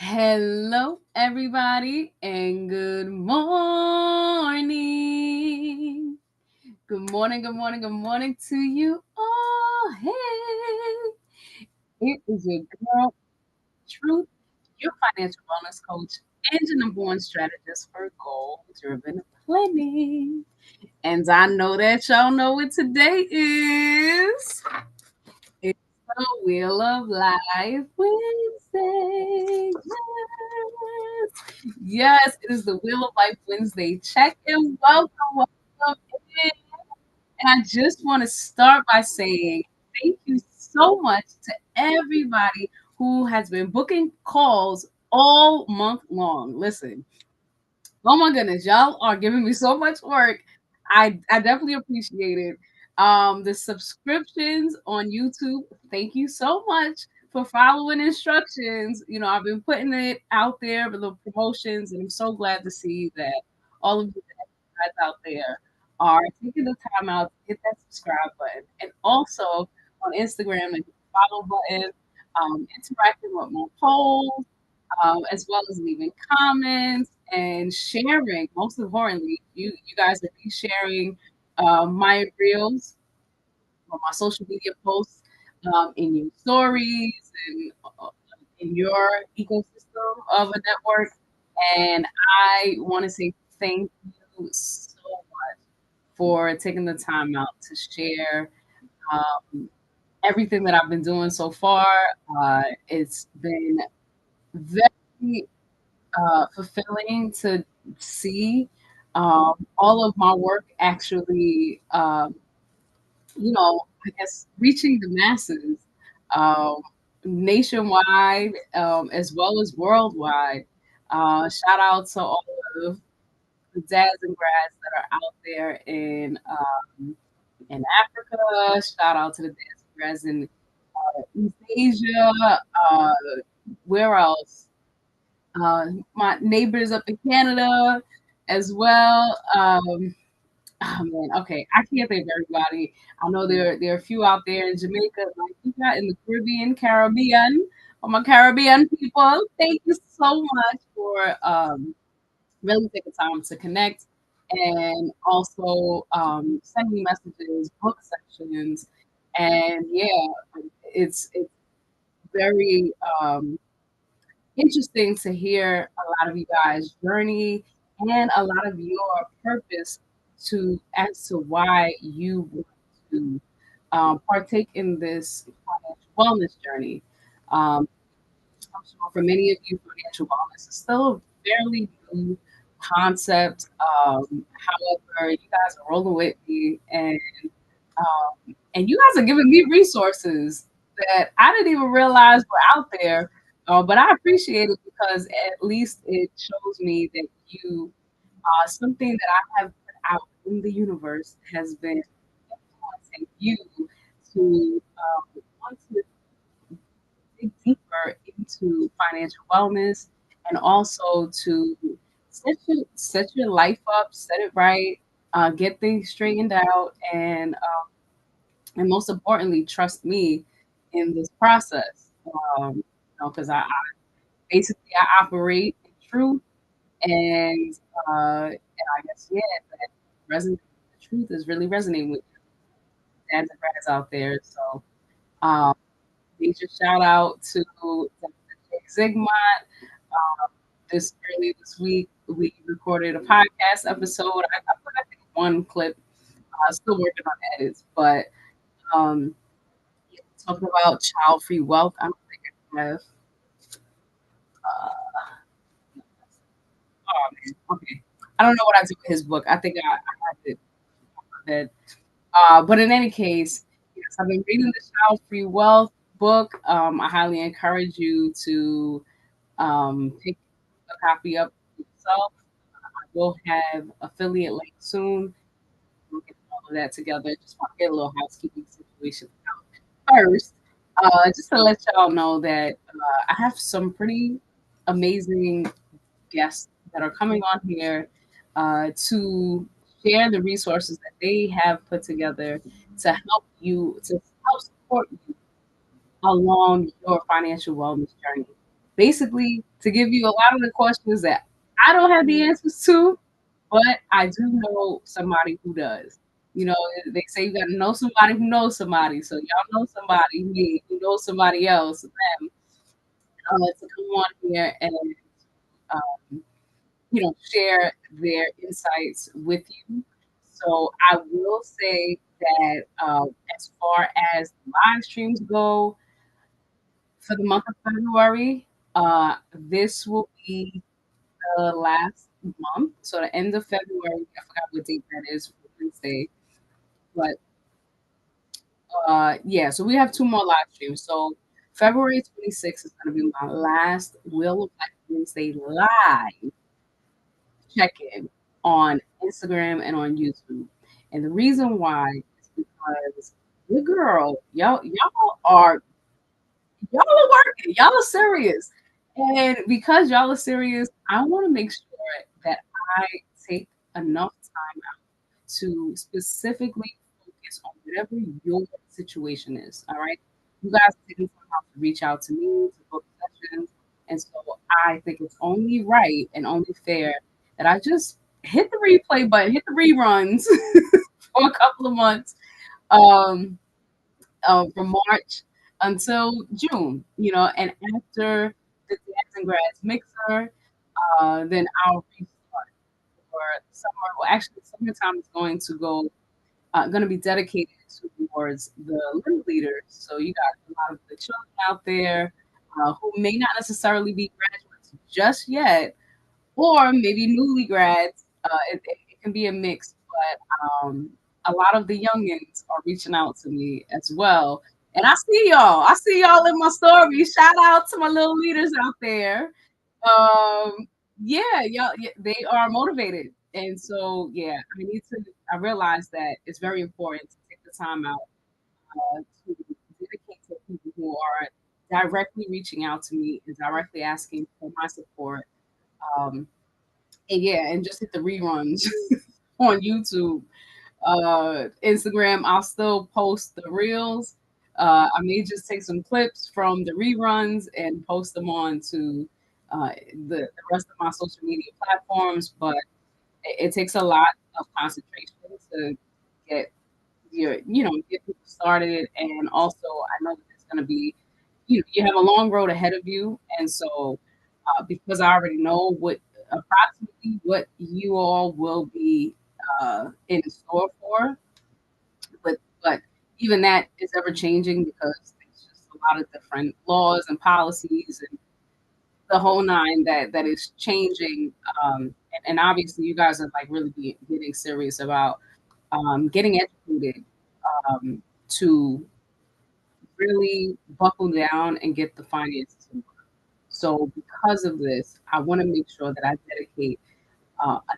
Hello, everybody, and good morning. Good morning, good morning, good morning to you all. Hey, it is your girl, Truth, your financial wellness coach, and your number one strategist for goal-driven planning. And I know that y'all know what today is. It's the Wheel of Life Wednesday. Yes, it is the Wheel of Life Wednesday. Check and welcome in. And I just want to start by saying thank you so much to everybody who has been booking calls all month long. Listen, oh my goodness, y'all are giving me so much work. I definitely appreciate it. The subscriptions on YouTube, thank you so much for following instructions. You know, I've been putting it out there with the promotions, and I'm so glad to see that all of you guys out there are taking the time out to hit that subscribe button, and also on Instagram, the follow button, interacting with my polls, as well as leaving comments and sharing. Most importantly, you guys are be sharing my reels or my social media posts in your stories and in your ecosystem of a network. And I want to say thank you so much for taking the time out to share um, everything that I've been doing so far. It's been very fulfilling to see all of my work actually, I guess, reaching the masses um, nationwide as well as worldwide. Shout out to all of the dads and grads that are out there in Africa. Shout out to the dads and grads in East Asia. Uh, where else? My neighbors up in Canada as well. Oh man, okay, I can't think of everybody. I know there are a few out there in Jamaica, like you got in the Caribbean. All my Caribbean people, thank you so much for really taking time to connect and also send me messages, book sections, and yeah, it's very interesting to hear a lot of you guys' journey and a lot of your purpose to as to why you want to partake in this financial wellness journey. Um, I'm sure for many of you, financial wellness is still a fairly new concept. However, you guys are rolling with me, and you guys are giving me resources that I didn't even realize were out there. But I appreciate it because at least it shows me that you something that I have put out in the universe has been influencing you to want to dig deeper into financial wellness and also to set your life up, set it right, get things straightened out, and most importantly, trust me in this process. Because I basically I operate in truth, and and I guess yeah, that resonate. The truth is really resonating with dads and grads out there. So, um, major shout out to Zigma. This early this week, we recorded a podcast episode. I put I think one clip. Still working on edits, but um, yeah, talking about child-free wealth. I don't think I have. Uh, oh man, okay. I don't know what I did with his book. I think I have it on my head. But in any case, yes, I've been reading the Child-Free Wealth book. I highly encourage you to pick a copy up yourself. I will have affiliate link soon. We'll get all of that together. Just want to get a little housekeeping situation out first, just to let y'all know that I have some pretty amazing guests that are coming on here to share the resources that they have put together to help you, to help support you along your financial wellness journey. basically to give you a lot of the questions that I don't have the answers to, but I do know somebody who does. You know, they say you got to know somebody who knows somebody. So y'all know somebody, me, who knows somebody else, them, to come on here and um, share their insights with you. So I will say that as far as live streams go for the month of February, this will be the last month. So the end of February, I forgot what date that is, Wednesday, but yeah. So we have two more live streams. So February 26th is going to be my last Will of Life Wednesday live check-in on Instagram and on YouTube. And the reason why is because your girl, y'all are working, y'all are serious. And because y'all are serious, I want to make sure that I take enough time to specifically focus on whatever your situation is. All right. You guys are taking time out to reach out to me to book sessions. And so I think it's only right and only fair that I just hit the replay button, hit the reruns for a couple of months. Um, from March until June, and after the Dads and Grads mixer, then I'll restart for summer. Well, actually, summertime is going to be dedicated towards the little leaders. So you got a lot of the children out there who may not necessarily be graduates just yet, or maybe newly grads. It can be a mix, but a lot of the youngins are reaching out to me as well. And I see y'all. I see y'all in my story. Shout out to my little leaders out there. Yeah, y'all, yeah, they are motivated, and so yeah, I need to. I realize that it's very important to take the time out to dedicate to people who are directly reaching out to me and directly asking for my support. Um, and yeah, and just hit the reruns on YouTube, Instagram. I'll still post the reels. I may just take some clips from the reruns and post them on to the rest of my social media platforms. But it takes a lot of concentration to get get people started. And also, I know that it's going to be, you have a long road ahead of you. And so, because I already know approximately what you all will be in store for, but even that is ever changing because there's just a lot of different laws and policies and the whole nine that is changing. And obviously, you guys are like really getting serious about getting educated to really buckle down and get the finances in order. So, because of this, I want to make sure that I dedicate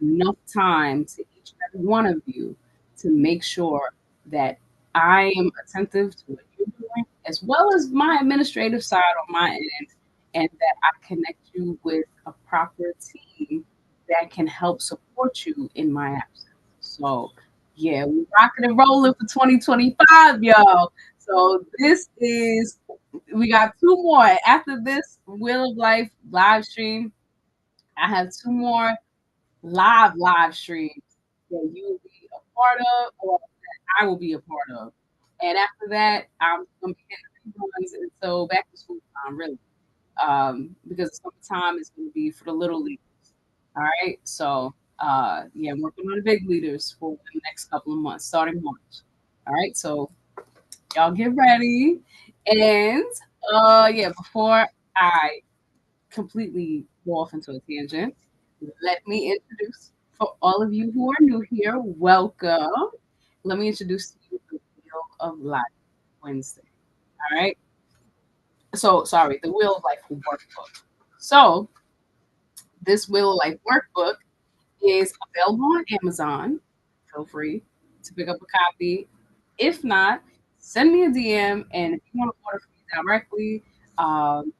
enough time to each and every one of you to make sure that I am attentive to what you're doing, as well as my administrative side on my end, and that I connect you with a proper team that can help support you in my absence. So, yeah, we're rocking and rolling for 2025, y'all. So, we got two more. After this Wheel of Life live stream, I have two more live streams that you will be a part of or that I will be a part of. And after that, I'm going to be hitting the reruns until back to school time, really. Because summertime is going to be for the little leaguers. All right. So, yeah, I'm working on the big leaders for the next couple of months, starting March. All right. So, y'all get ready. And, yeah, before I completely go off into a tangent, let me introduce, for all of you who are new here, welcome. Let me introduce to you the Wheel of Life Wednesday. All right. So, sorry, the Wheel of Life workbook. So, this Wheel of Life workbook is available on Amazon. Feel free to pick up a copy. If not, send me a DM. And if you want to order from me directly,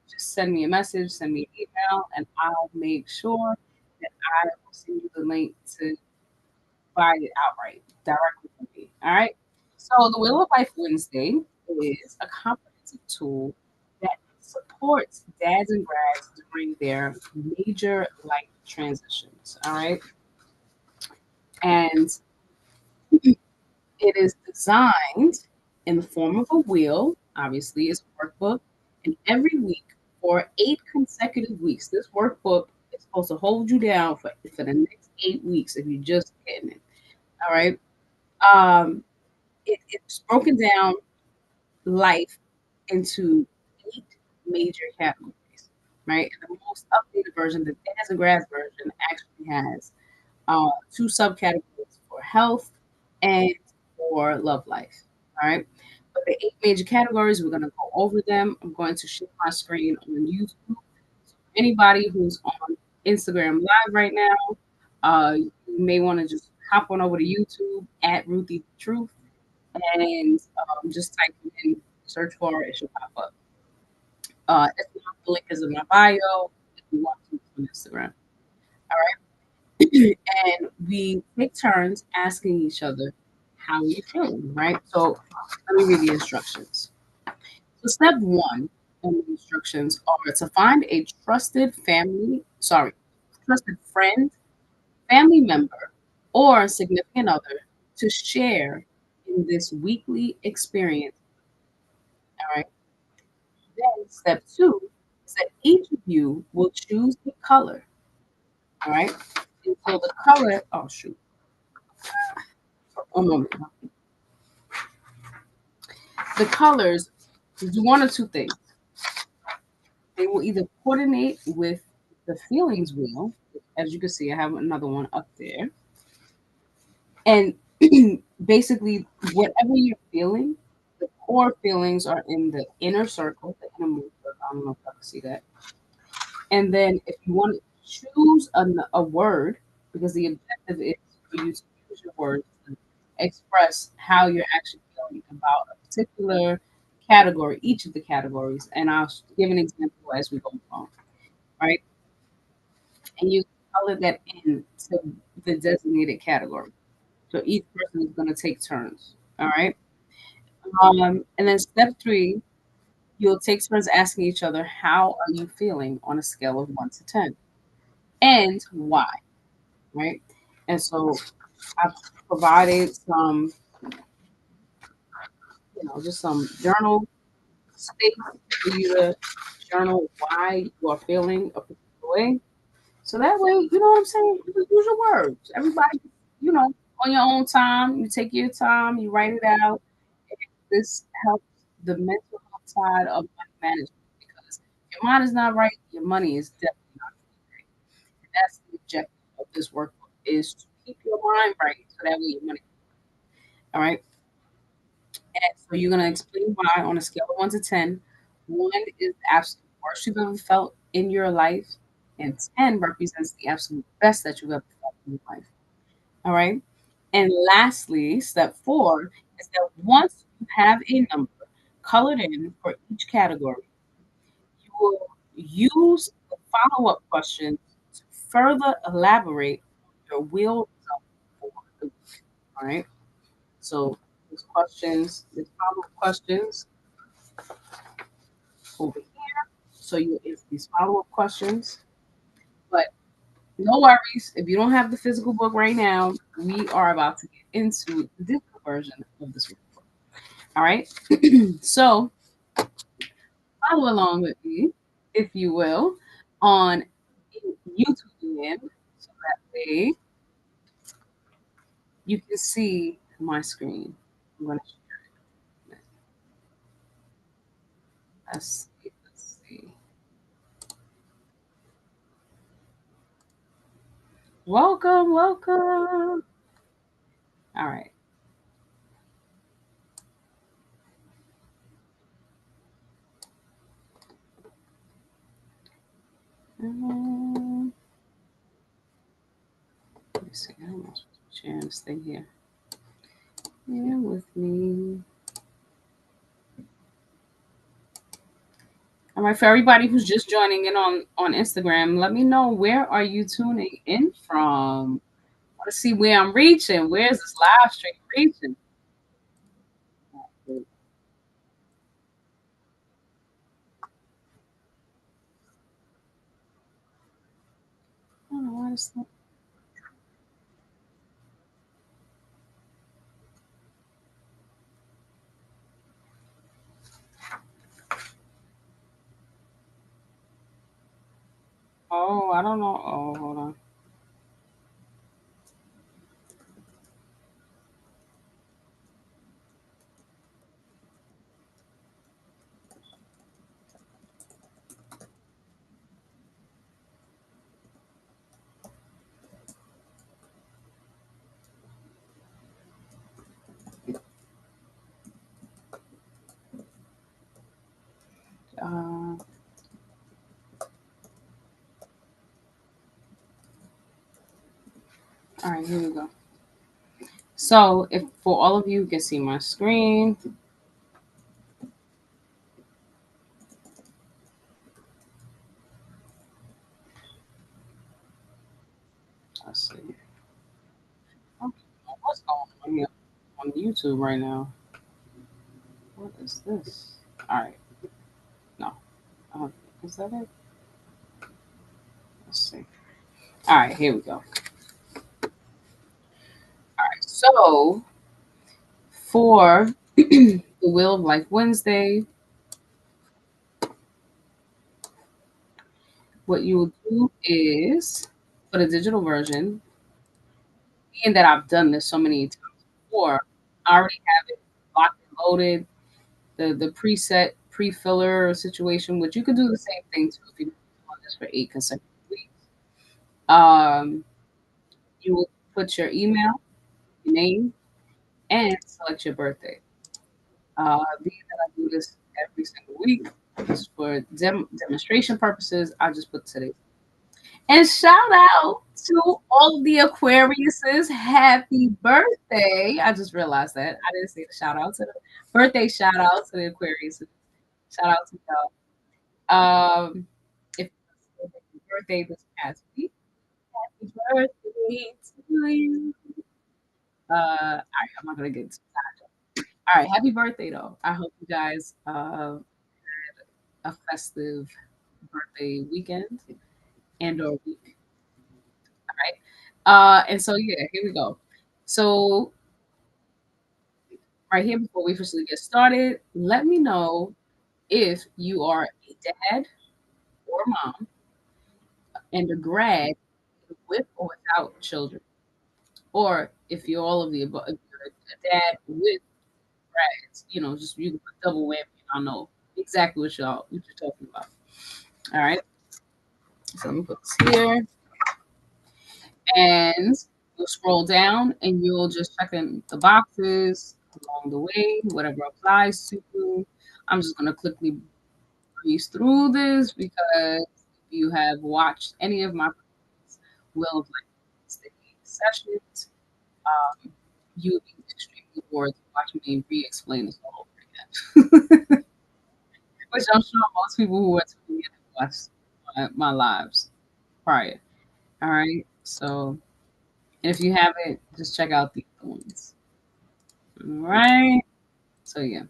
just send me a message, send me an email, and I'll make sure that I will send you the link to buy it outright directly from me. All right. So the Wheel of Life Wednesday is a comprehensive tool that supports dads and grads during their major life transitions. All right. And it is designed in the form of a wheel, obviously, it's a workbook. And every week for 8 consecutive weeks, this workbook is supposed to hold you down for the next 8 weeks if you're just getting it. All right. Um, it's broken down life into 8 major categories, right? And the most updated version, the Daz and Grass version, actually has 2 subcategories for health and for love life. All right. But the 8 major categories, we're going to go over them. I'm going to share my screen on YouTube. So anybody who's on Instagram Live right now, you may want to just hop on over to YouTube at Ruthie Truth and just type in, search for it, it should pop up. If not, the link is in my bio if you want to on Instagram. All right. And we take turns asking each other, how are you feeling? Right. So let me read the instructions. So step one in the instructions are to find a trusted friend, family member, or significant other to share in this weekly experience. All right. Then step two is that each of you will choose the color. All right. And so the color, oh shoot. Oh no. The colors do one or two things. They will either coordinate with the feelings wheel. As you can see, I have another one up there. And basically, whatever you're feeling, the core feelings are in the inner circle, the inner moon circle. I don't know if I can see that. And then if you want to choose a word, because the objective is for you to choose your words to express how you're actually feeling about a particular category, each of the categories. And I'll give an example as we go along, right? And you color that in to the designated category. So each person is going to take turns. All right. And then step three, you'll take turns asking each other, how are you feeling on a scale of 1 to 10? And why? Right. And so I've provided some, just some journal space for you to journal why you are feeling a particular way. So that way, you know what I'm saying? You use your words. Everybody, on your own time, you take your time, you write it out. This helps the mental health side of money management because if your mind is not right, your money is definitely not right. And that's the objective of this workbook is to keep your mind right so that way your money. All right. And so you're gonna explain why on a scale of 1 to 10. One is the absolute worst you've ever felt in your life, and 10 represents the absolute best that you've ever felt in your life. All right. And lastly, step four is that once you have a number colored in for each category, you will use the follow-up questions to further elaborate on your will result for the week. All right. So these follow-up questions over here. So you answer these follow-up questions. But no worries. If you don't have the physical book right now, we are about to get into the digital version of this workbook. All right. So follow along with me, if you will, on YouTube land. So that way you can see my screen. I'm going to share it. Let's see. Let's see. Welcome, welcome. All right. Let me see. I'm not supposed to be sharing this thing here. Yeah, with me. All right, for everybody who's just joining in on Instagram, let me know, where are you tuning in from? I want to see where I'm reaching. Where's this live stream reaching? this thing? Oh, I don't know. Oh, hold on. Uh, all right, here we go. So, if for all of you who can see my screen, let's see. Okay, what's going on here on YouTube right now? What is this? All right, no. Uh, is that it? Let's see. All right, here we go. All right, so for the Wheel of Life Wednesday, what you will do is for the digital version, being that I've done this so many times before, I already have it locked and loaded. The preset pre-filler situation, which you could do the same thing too if you do this for 8 consecutive weeks. Um, you will put your email, your name, and select your birthday. Being that I do this every single week, just for demonstration purposes, I just put today. And shout out to all of the Aquariuses. Happy birthday. I just realized that. I didn't say the shout out to the birthday shout out to the Aquariuses. Shout out to y'all. If you celebrated your birthday this past week, happy birthday to you. All right, I'm not gonna get too tired. All right, happy birthday though. I hope you guys a festive birthday weekend and or week. All right. And so yeah, here we go. So right here before we officially get started, let me know if you are a dad or mom and a grad with or without children, or if you're all of the above, if you're a dad with grads, just you can put double whammy. I know exactly what you're talking about. All right, so let me put this here, and you'll scroll down, and you'll just check in the boxes along the way, whatever applies to you. I'm just gonna quickly breeze through this because if you have watched any of my Will of Life sessions, um, you would be extremely bored to watch me re-explain this all over again. Which I'm sure most people who are tuning in have watched my lives prior. All right. So, and if you haven't, just check out the other ones. All right. So yeah,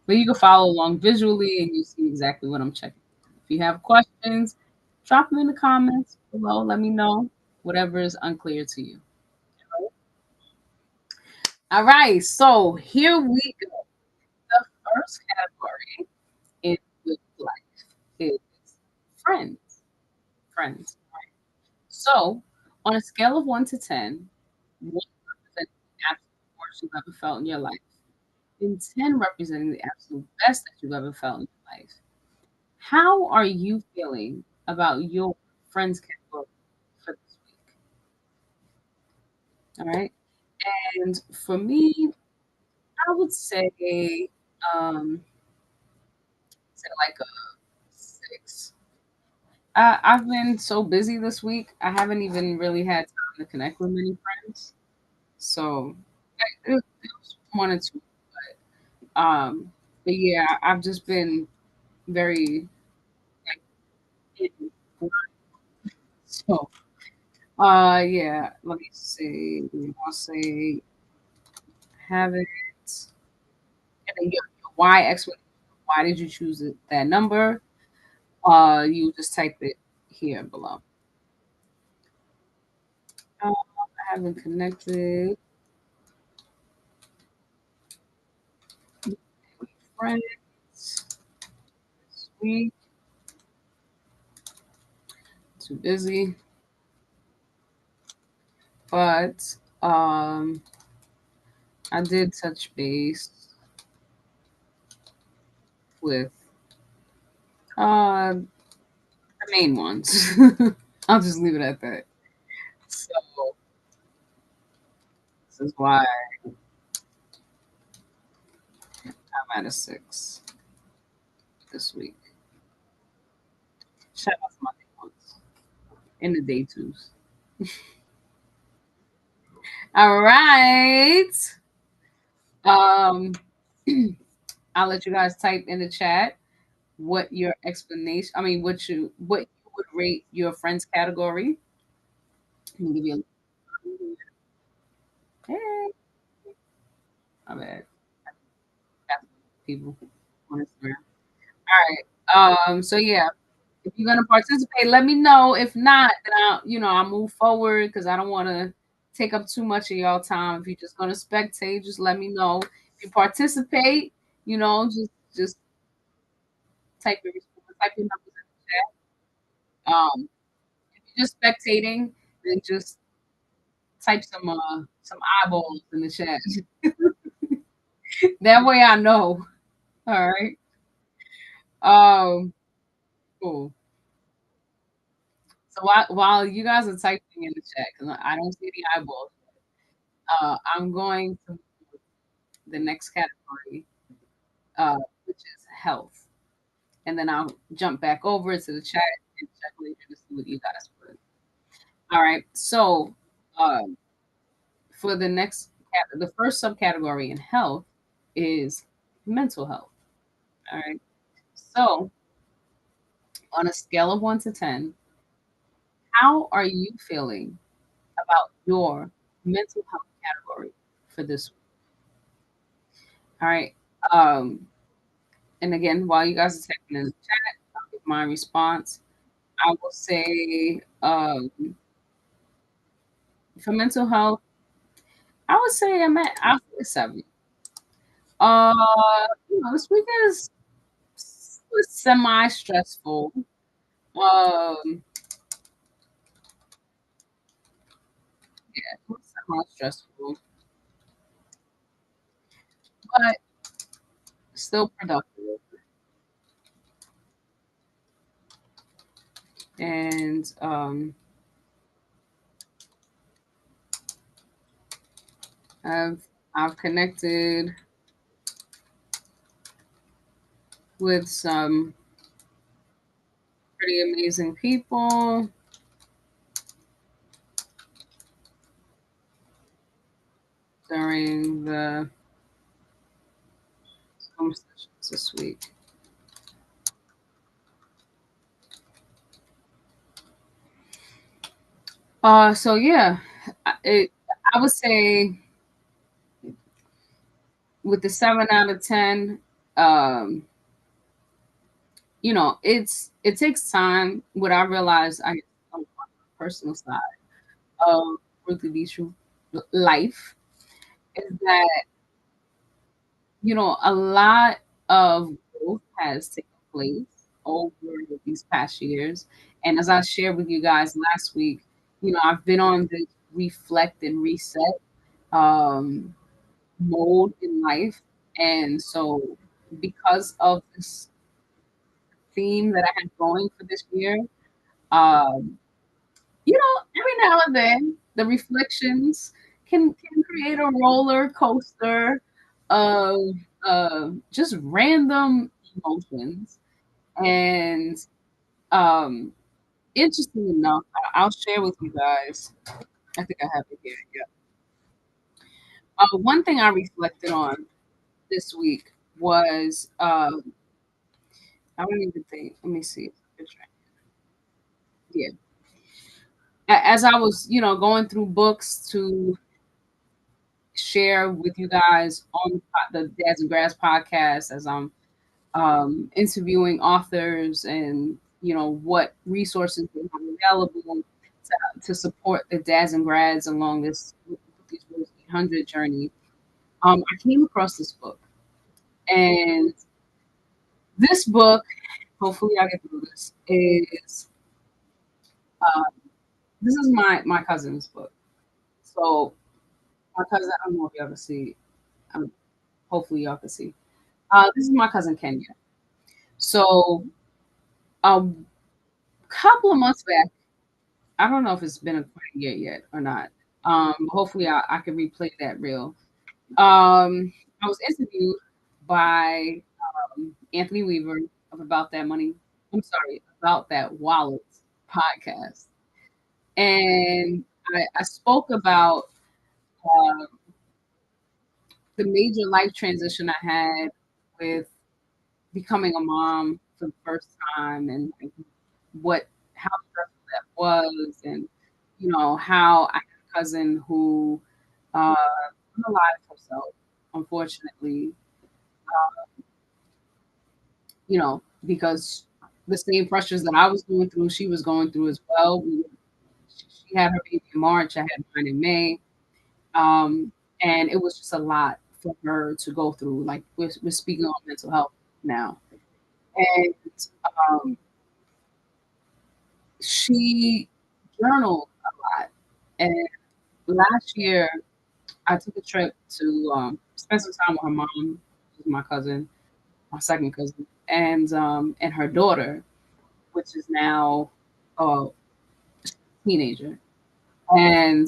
but you can follow along visually and you see exactly what I'm checking. If you have questions, drop them in the comments below. Let me know whatever is unclear to you. All right. So here we go. The first category in with life is friends. Friends. So, on a scale of 1 to 10, 1 representing the absolute worst you've ever felt in your life, and 10 representing the absolute best that you've ever felt in your life, how are you feeling about your friends category for this week? All right. And for me, I would um, say like a 6. I've been so busy this week. I haven't even really had time to connect with many friends. So it was 1 or 2. But yeah, I've just been very like in so yeah, let me see. I'll say have it and then your why explanation. Why did you choose that number? You just type it here below. I haven't connected with friends this week. Too busy. But I did touch base with the main ones. I'll just leave it at that. So this is why I'm at a 6 this week. Shout out to my day ones and the day twos. All right. Um, I'll let you guys type in the chat what your explanation. I mean, what you would rate your friends category. Let me give you a hey, my bad. That's people on Instagram. All right. So yeah, if you're gonna participate, let me know. If not, then I'll move forward because I don't want to take up too much of y'all time. If you're just gonna spectate, just let me know. If you participate, just type your numbers in the chat. If you're just spectating, then just type some eyeballs in the chat. That way I know. All right. Um, cool. So while you guys are typing in the chat, because I don't see the eyeballs, I'm going to the next category, which is health, and then I'll jump back over to the chat and check later to see what you guys put. All right. So um, for the first subcategory in health is mental health. All right. So on a scale of 1 to 10, how are you feeling about your mental health category for this week? All right. Um, and again, while you guys are typing in the chat, I'll give my response. I will say for mental health, I would say I'll say a 7. This week is was semi stressful. Um, yeah, it was semi stressful, but still productive. And I've connected with some pretty amazing people during the Zoom sessions this week. So yeah, it I would say with the 7 out of 10, um, it takes time. What I realized on my personal side of Ruthie life is that a lot of growth has taken place over these past years. And as I shared with you guys last week, I've been on this reflect and reset um, mode in life. And so, because of this theme that I had going for this year, um, every now and then the reflections can create a roller coaster of just random emotions. And um, interesting enough, I'll share with you guys. I think I have it here. Yeah. One thing I reflected on this week was I don't even think. Let me see. Yeah. As I was, going through books to share with you guys on the Dads and Grass podcast, as I'm interviewing authors and what resources they have available to support the dads and grads along this these 100 journey, I came across this book. And this book, hopefully I get through this, is uh, this is my cousin's book. So my cousin, I don't know if y'all can see. Um, hopefully y'all can see. This is my cousin Kenya. So a couple of months back, I don't know if it's been a quite a year yet or not. Hopefully I can replay that reel. I was interviewed by Anthony Weaver of About That Money. I'm sorry, About That Wallet podcast. And I spoke about uh, the major life transition I had with becoming a mom for the first time, and like, what how stressful that was, and how I had a cousin who unalived herself, unfortunately, because the same pressures that I was going through, she was going through as well. She had her baby in March, I had mine in May. Um, and it was just a lot for her to go through. Like we're speaking on mental health now. And um, she journaled a lot. And last year, I took a trip to spend some time with her mom, who's my cousin, my second cousin, and her daughter, which is now a teenager. And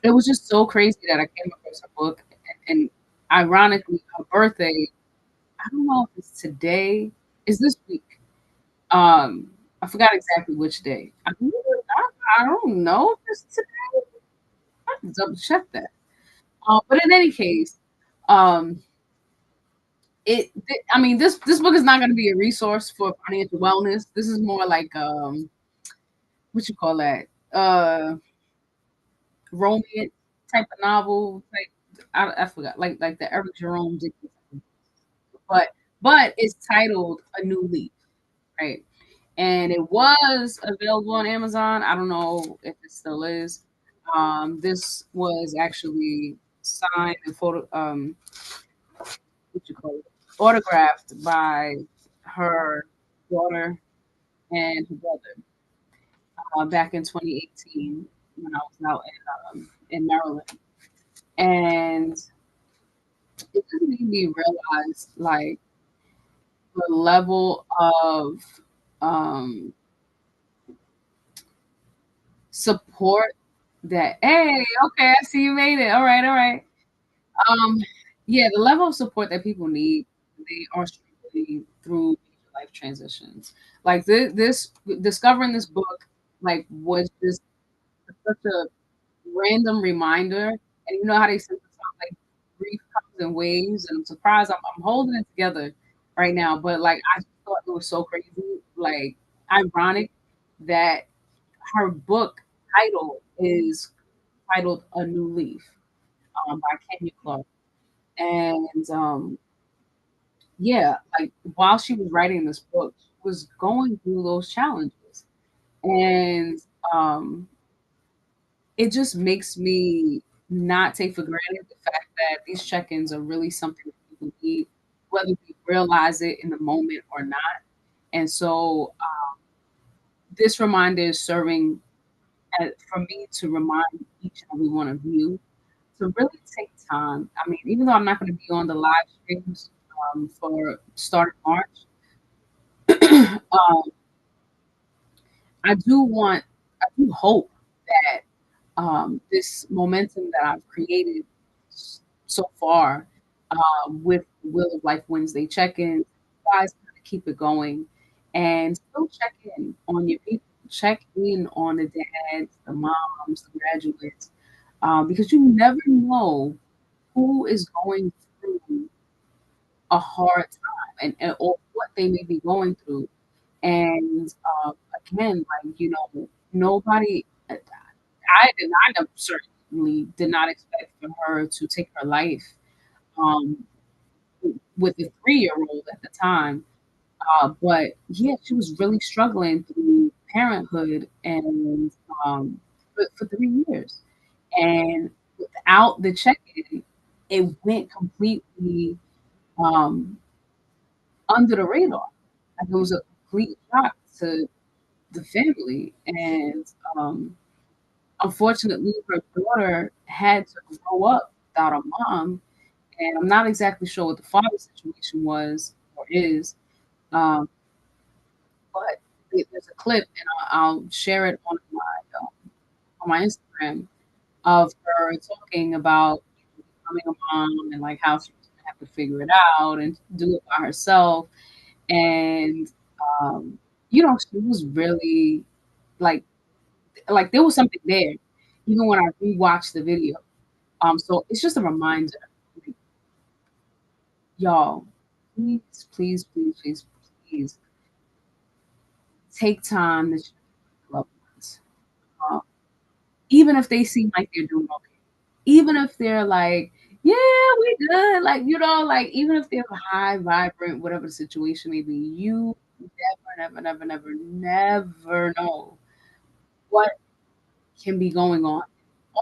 it was just so crazy that I came across her book. And ironically, her birthday, I don't know if it's today, is this week. I forgot exactly which day. I don't know if it's today. I have to double check that. But in any case, um, I mean, this book is not going to be a resource for financial wellness. This is more like what you call that? Romance type of novel. Like I forgot, like the Eric Jerome Dickens, but it's titled A New Leaf, right? And it was available on Amazon. I don't know if it still is. This was actually signed and photo, what you call it, autographed by her daughter and her brother back in 2018 when I was out in Maryland, and it just made me realize like the level of um, support that. Hey, okay, I see you made it. All right, all right. Um, yeah, the level of support that people need, they are struggling through major life transitions. Like this discovering this book, like was just such a random reminder. And you know how they say like grief comes in waves, and I'm surprised I'm holding it together right now. But like I just thought it was so crazy, like ironic that her book title is titled A New Leaf by Kenya Clark. And yeah, like while she was writing this book, she was going through those challenges. And um, it just makes me not take for granted the fact that these check-ins are really something that people need, whether we realize it in the moment or not. And so this reminder is serving for me to remind each and every one of you to really take time. I mean, even though I'm not going to be on the live streams for start of March, I do hope that this momentum that I've created so far with Will of Life Wednesday check-ins, guys kind of keep it going and still check in on your people. Check in on the dads, the moms, the graduates, because you never know who is going through a hard time and or what they may be going through. And again, like nobody. I certainly did not expect for her to take her life um, with a 3-year-old at the time. But yeah, she was really struggling through parenthood and for 3 years, and without the check-in, it went completely um, under the radar. Like it was a complete shock to the family, and um, unfortunately, her daughter had to grow up without a mom, and I'm not exactly sure what the father situation was or is, um, but there's a clip, and I'll share it on my Instagram of her talking about becoming a mom and like how she was gonna have to figure it out and do it by herself. And um, she was really like there was something there, even when I rewatched the video. So it's just a reminder, like, y'all, please, please, please, please, please take time to check your loved ones. Um, Even if they seem like they're doing okay, even if they're like, yeah, we good, like like even if they're high, vibrant, whatever the situation may be, you never, never, never, never, never know what can be going on.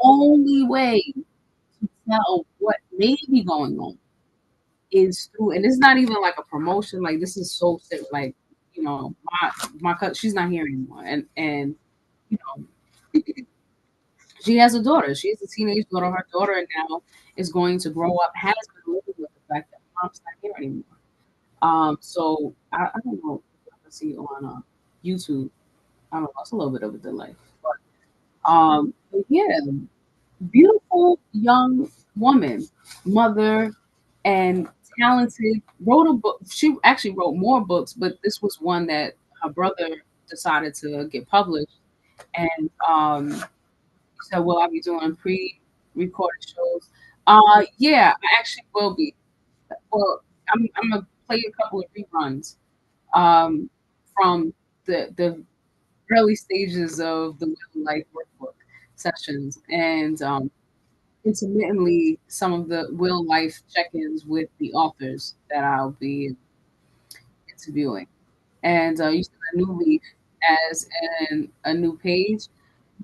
Only way to tell what may be going on is through, and it's not even like a promotion. Like this is so sick. Like my cousin, she's not here anymore, and you know she has a daughter. She has a teenage daughter. Her daughter now is going to grow up, has been living with the fact that mom's not here anymore. So I don't know if I can see on YouTube. I don't know. It's a little bit of a delay, but yeah, beautiful young woman, mother, and talented. Wrote a book. She actually wrote more books, but this was one that her brother decided to get published. And so will I be doing pre-recorded shows? Yeah, I actually will be. Well, I'm gonna play a couple of reruns um, from the early stages of the Real Life Workbook sessions, and intermittently some of the real life check-ins with the authors that I'll be interviewing. And you said a new leaf as in a new page.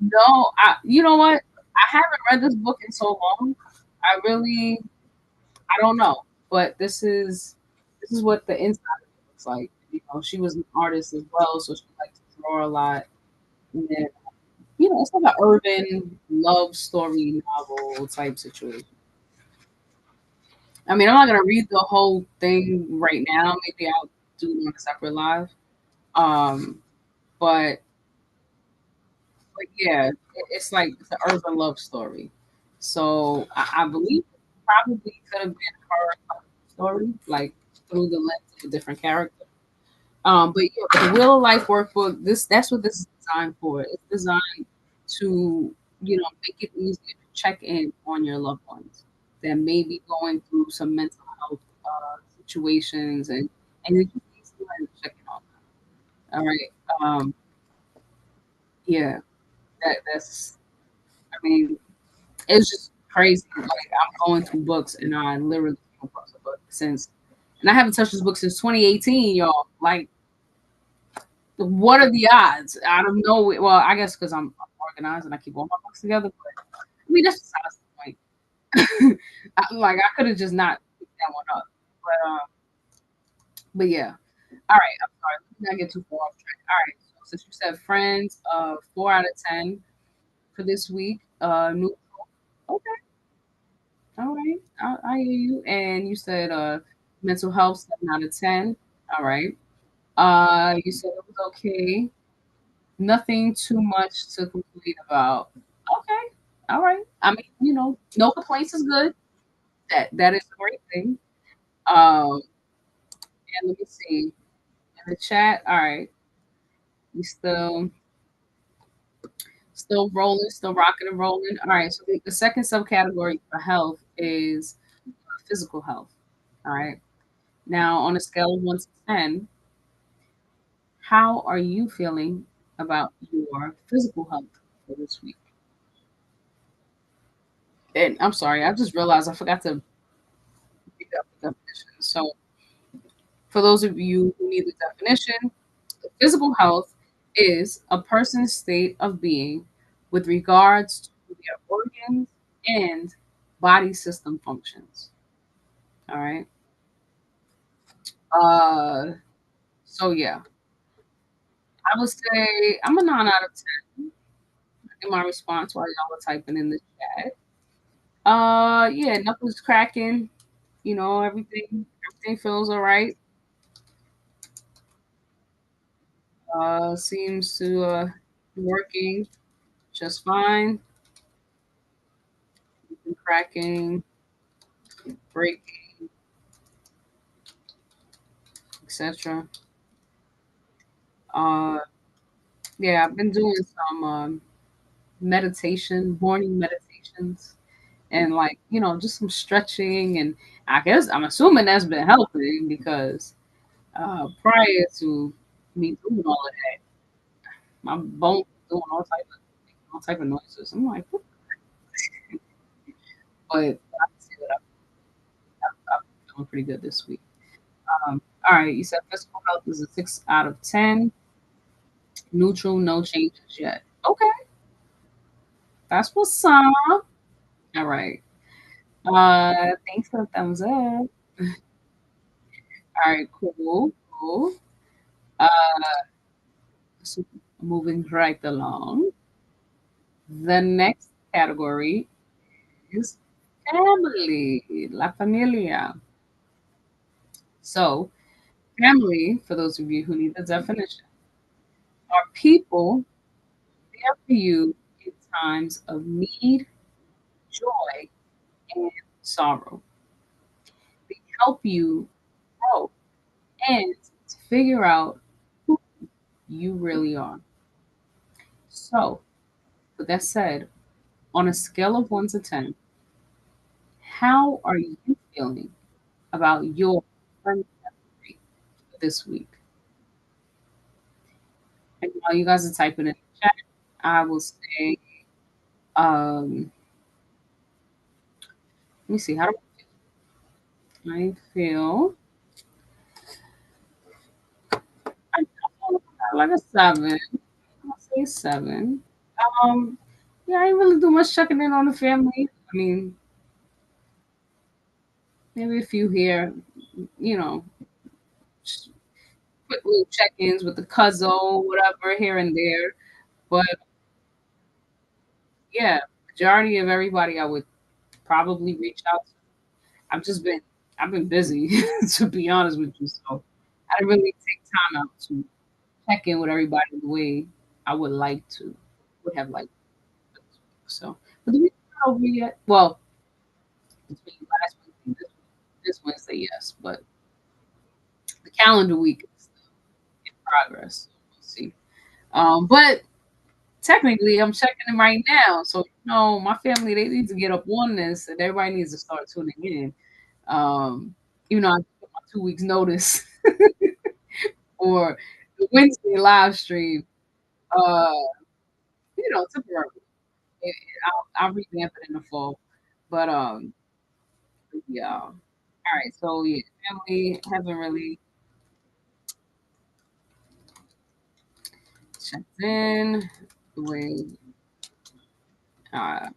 No, you know what? I haven't read this book in so long. I don't know, but this is what the inside of it looks like. She was an artist as well, so she liked to draw a lot. And then, it's like an urban love story novel type situation. I mean, I'm not gonna read the whole thing right now. Maybe I'll do it on a separate live. Um, but yeah, it's like it's an urban love story. So I believe it probably could have been her story, like through the lens of a different character. But yeah, the real life workbook, that's what this is designed for. It's designed to, make it easier to check in on your loved ones that may be going through some mental health situations, and you just need somebody to check in on them. All right. Yeah, that's I mean, it's just crazy. Like I'm going through books and I literally came across a book and I haven't touched this book since 2018, y'all. Like, what are the odds? I don't know. Well, I guess because I'm organized and I keep all my books together. But I mean, that's besides the point. I could have just not picked that one up. But yeah. All right. I'm sorry. Let's not get too far off track. All right. So since you said friends, 4 out of 10 for this week. New. Okay. All right. I hear you. And you said mental health 7 out of 10. All right. You said it was okay. Nothing too much to complain about. Okay. All right. I mean, no complaints is good. That is a great thing. Um, and let me see. In the chat, all right. We still rolling, still rocking and rolling. All right. So the second subcategory for health is physical health. All right. Now on a scale of 1 to 10, how are you feeling about your physical health for this week? And I'm sorry, I just realized I forgot to read up the definition. So, for those of you who need the definition, physical health is a person's state of being with regards to their organs and body system functions. All right. Uh, so yeah, I would say I'm a 9 out of 10 in my response while y'all were typing in the chat. Yeah, nothing's cracking. Everything feels all right. Seems to be working just fine. Nothing cracking, breaking, etc. Uh, yeah, I've been doing some meditation, morning meditations, and just some stretching, and I guess I'm assuming that's been helping because prior to me doing all of that, my bones doing all type of noises. I'm like, what? But I can see that I've been feeling pretty good this week. All right, you said physical health is a 6 out of 10. Neutral, no changes yet. Okay, that's what's up. All right. Thanks for the thumbs up. All right, cool, cool. Uh, so moving right along. The next category is family, la familia. So, family, for those of you who need the definition, are people there for you in times of need, joy, and sorrow. They help you grow and to figure out who you really are. So, with that said, on a scale of 1 to 10, how are you feeling about your friend memory this week? And while you guys are typing in the chat, I will say, let me see, how do I feel? I feel like a 7. I'll say 7. Um, yeah, I ain't really do much checking in on the family. I mean, maybe a few here, you know, just quick little check-ins with the cousin, whatever, here and there. But yeah, majority of everybody I would probably reach out to. I've just been I've been busy to be honest with you. So I didn't really take time out to check in with everybody the way I would have liked to. So but the week's not over yet. Well, between last week and this Wednesday, yes, but the calendar week is still in progress. So we'll see. But technically I'm checking them right now. So my family they need to get up on this and everybody needs to start tuning in. Um, even though I put my 2 weeks notice for the Wednesday live stream, uh, temporarily. I'll revamp it in the fall. But yeah. All right. So yeah, family haven't really checked in the way uh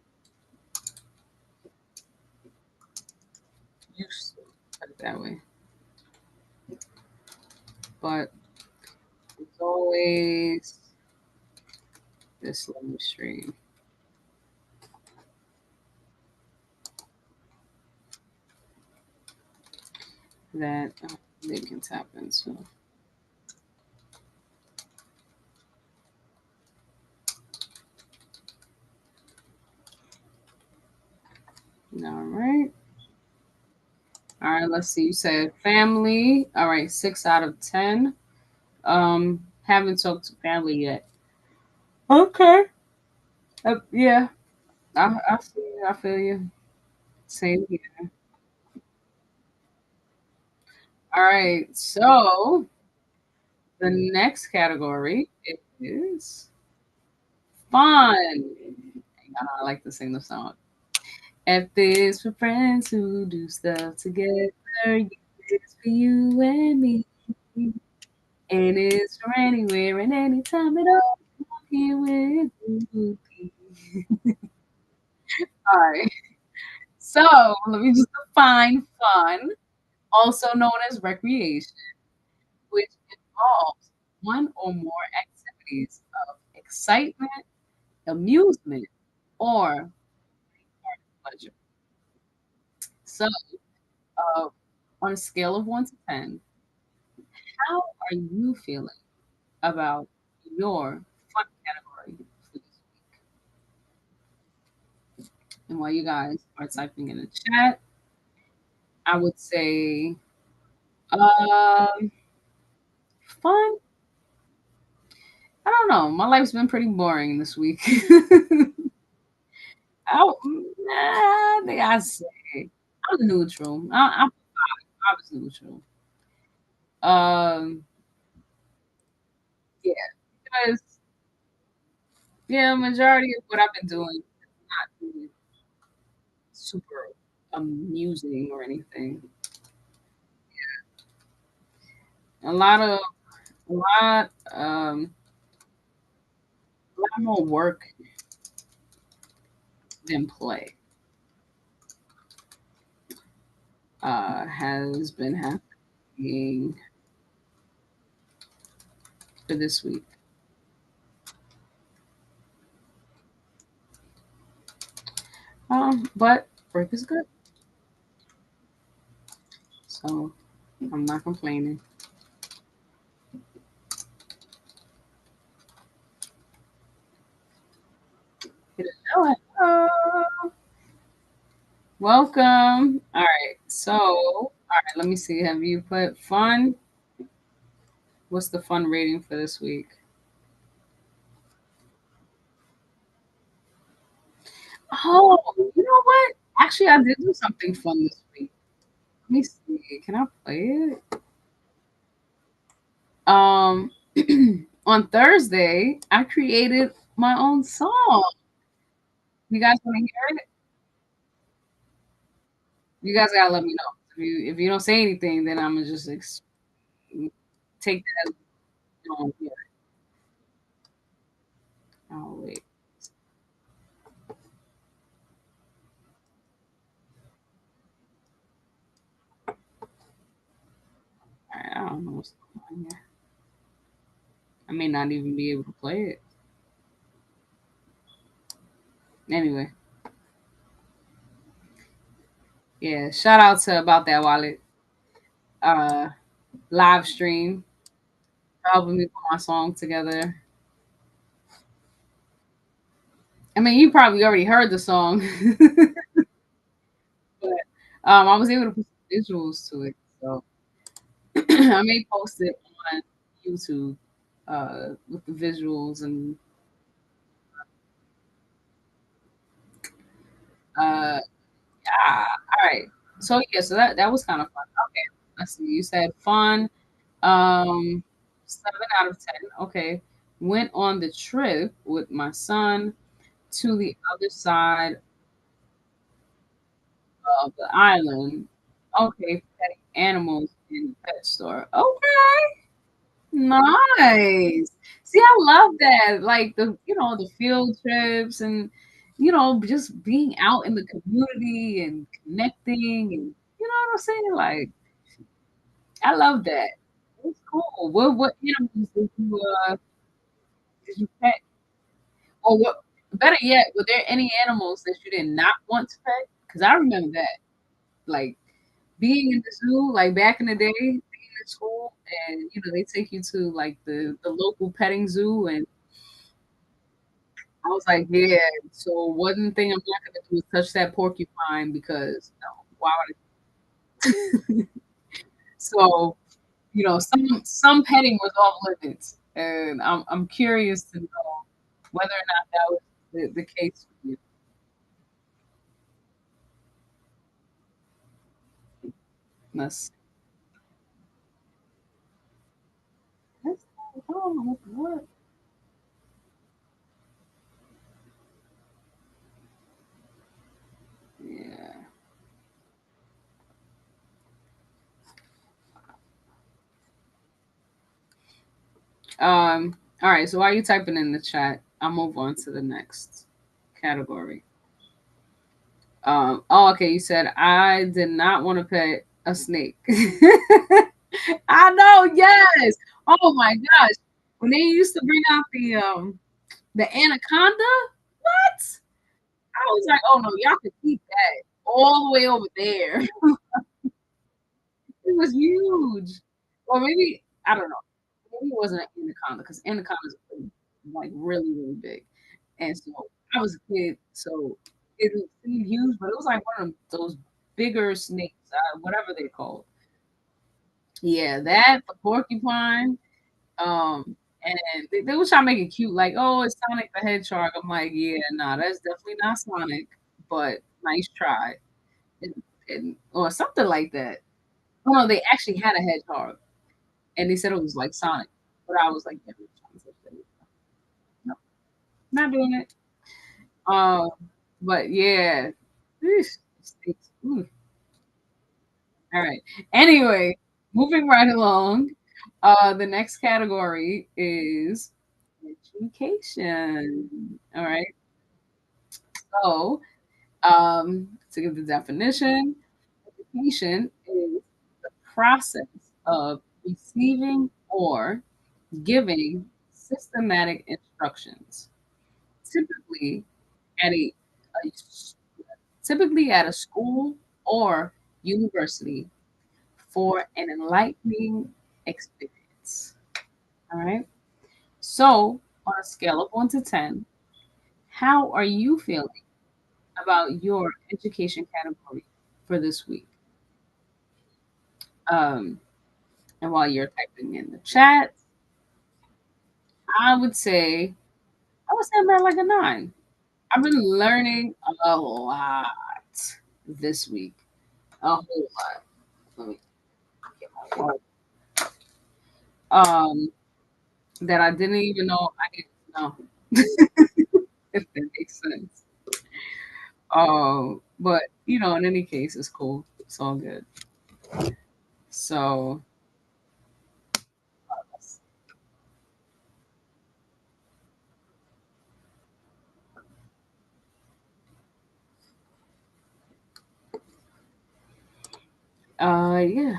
used to put it that way. But it's always this live stream that they can tap into. All right. All right, let's see. You said family. All right, 6 out of 10. Haven't talked to family yet. Okay. Yeah, I feel you. I feel you. Same here. All right, so the next category is fun. I like to sing the song. F is for friends who do stuff together. U is for you and me. N is for anywhere and anytime at all. I'm here with you. All right. So let me just define fun, also known as recreation, which involves one or more activities of excitement, amusement, or pleasure. So, uh, on a scale of 1 to 10, how are you feeling about your fun category for this week? And while you guys are typing in the chat, I would say, um, fun. I don't know. My life's been pretty boring this week. They I say I'm neutral. I was neutral. Um, yeah, because yeah, majority of what I've been doing is not really super amusing or anything. A lot of a a lot more work than play has been happening for this week. But work is good, so I'm not complaining. Hello, hello. Welcome. All right. So, all right, let me see. Have you put fun? What's the fun rating for this week? Oh, you know what? Actually, I did do something fun this week. Let me see. Can I play it? Um, on Thursday, I created my own song. You guys want to hear it? You guys gotta let me know. If you don't say anything, then I'm gonna just take that as you don't hear it. Oh wait, all right, I don't know what's going on here. I may not even be able to play it. Anyway, yeah. Shout out to About That Wallet uh live stream for helping me put my song together. I mean, you probably already heard the song, but I was able to put some visuals to it. So I may post it on YouTube with the visuals and uh, yeah. All right. So yeah, so that was kind of fun. Okay, let's see. You said fun. 7 out of 10. Okay. Went on the trip with my son to the other side of the island. Okay, petting animals in the pet store. Okay. Nice. See, I love that. Like the field trips and just being out in the community and connecting and you know what I'm saying? Like, I love that. It's cool. What animals did you pet? Or what better yet, were there any animals that you did not want to pet? Because I remember that. Like being in the zoo, like back in the day, being in school and they take you to like the local petting zoo and I was like, yeah. So one thing I'm not gonna do is touch that porcupine because no, why would I? So some petting was off limits, and I'm curious to know whether or not that was the case for you. Let's, let's what? Yeah. All right. So while you typing in the chat, I'll move on to the next. category. Oh, okay. You said I did not want to pet a snake. I know, yes. Oh my gosh. When they used to bring out the anaconda, what? I was like, oh no, y'all could keep that all the way over there. It was huge. Or maybe I don't know. Maybe it wasn't an anaconda because anacondas are like really, really big. And so I was a kid, so it didn't seem huge, but it was like one of those bigger snakes, whatever they're called. Yeah, that the porcupine. And they was trying to make it cute, like, oh, it's Sonic the Hedgehog. I'm like, yeah, nah, that's definitely not Sonic, but nice try. Or something like that. Oh no, they actually had a hedgehog, and they said it was like Sonic, but I was like, yeah, no, not doing it. Um, but yeah, Eesh, ooh. All right. Anyway, moving right along. The next category is education. All right. So, to give the definition, education is the process of receiving or giving systematic instructions, typically at a typically at a school or university for an enlightening experience. All right. So, on a scale of 1 to 10, how are you feeling about your education category for this week? Um, and while you're typing in the chat, I would say I'm at like a 9. I've been learning a lot this week. A whole lot. Let me get my phone. That I didn't even know I didn't know. If that makes sense. But in any case, it's cool. It's all good. So, yeah.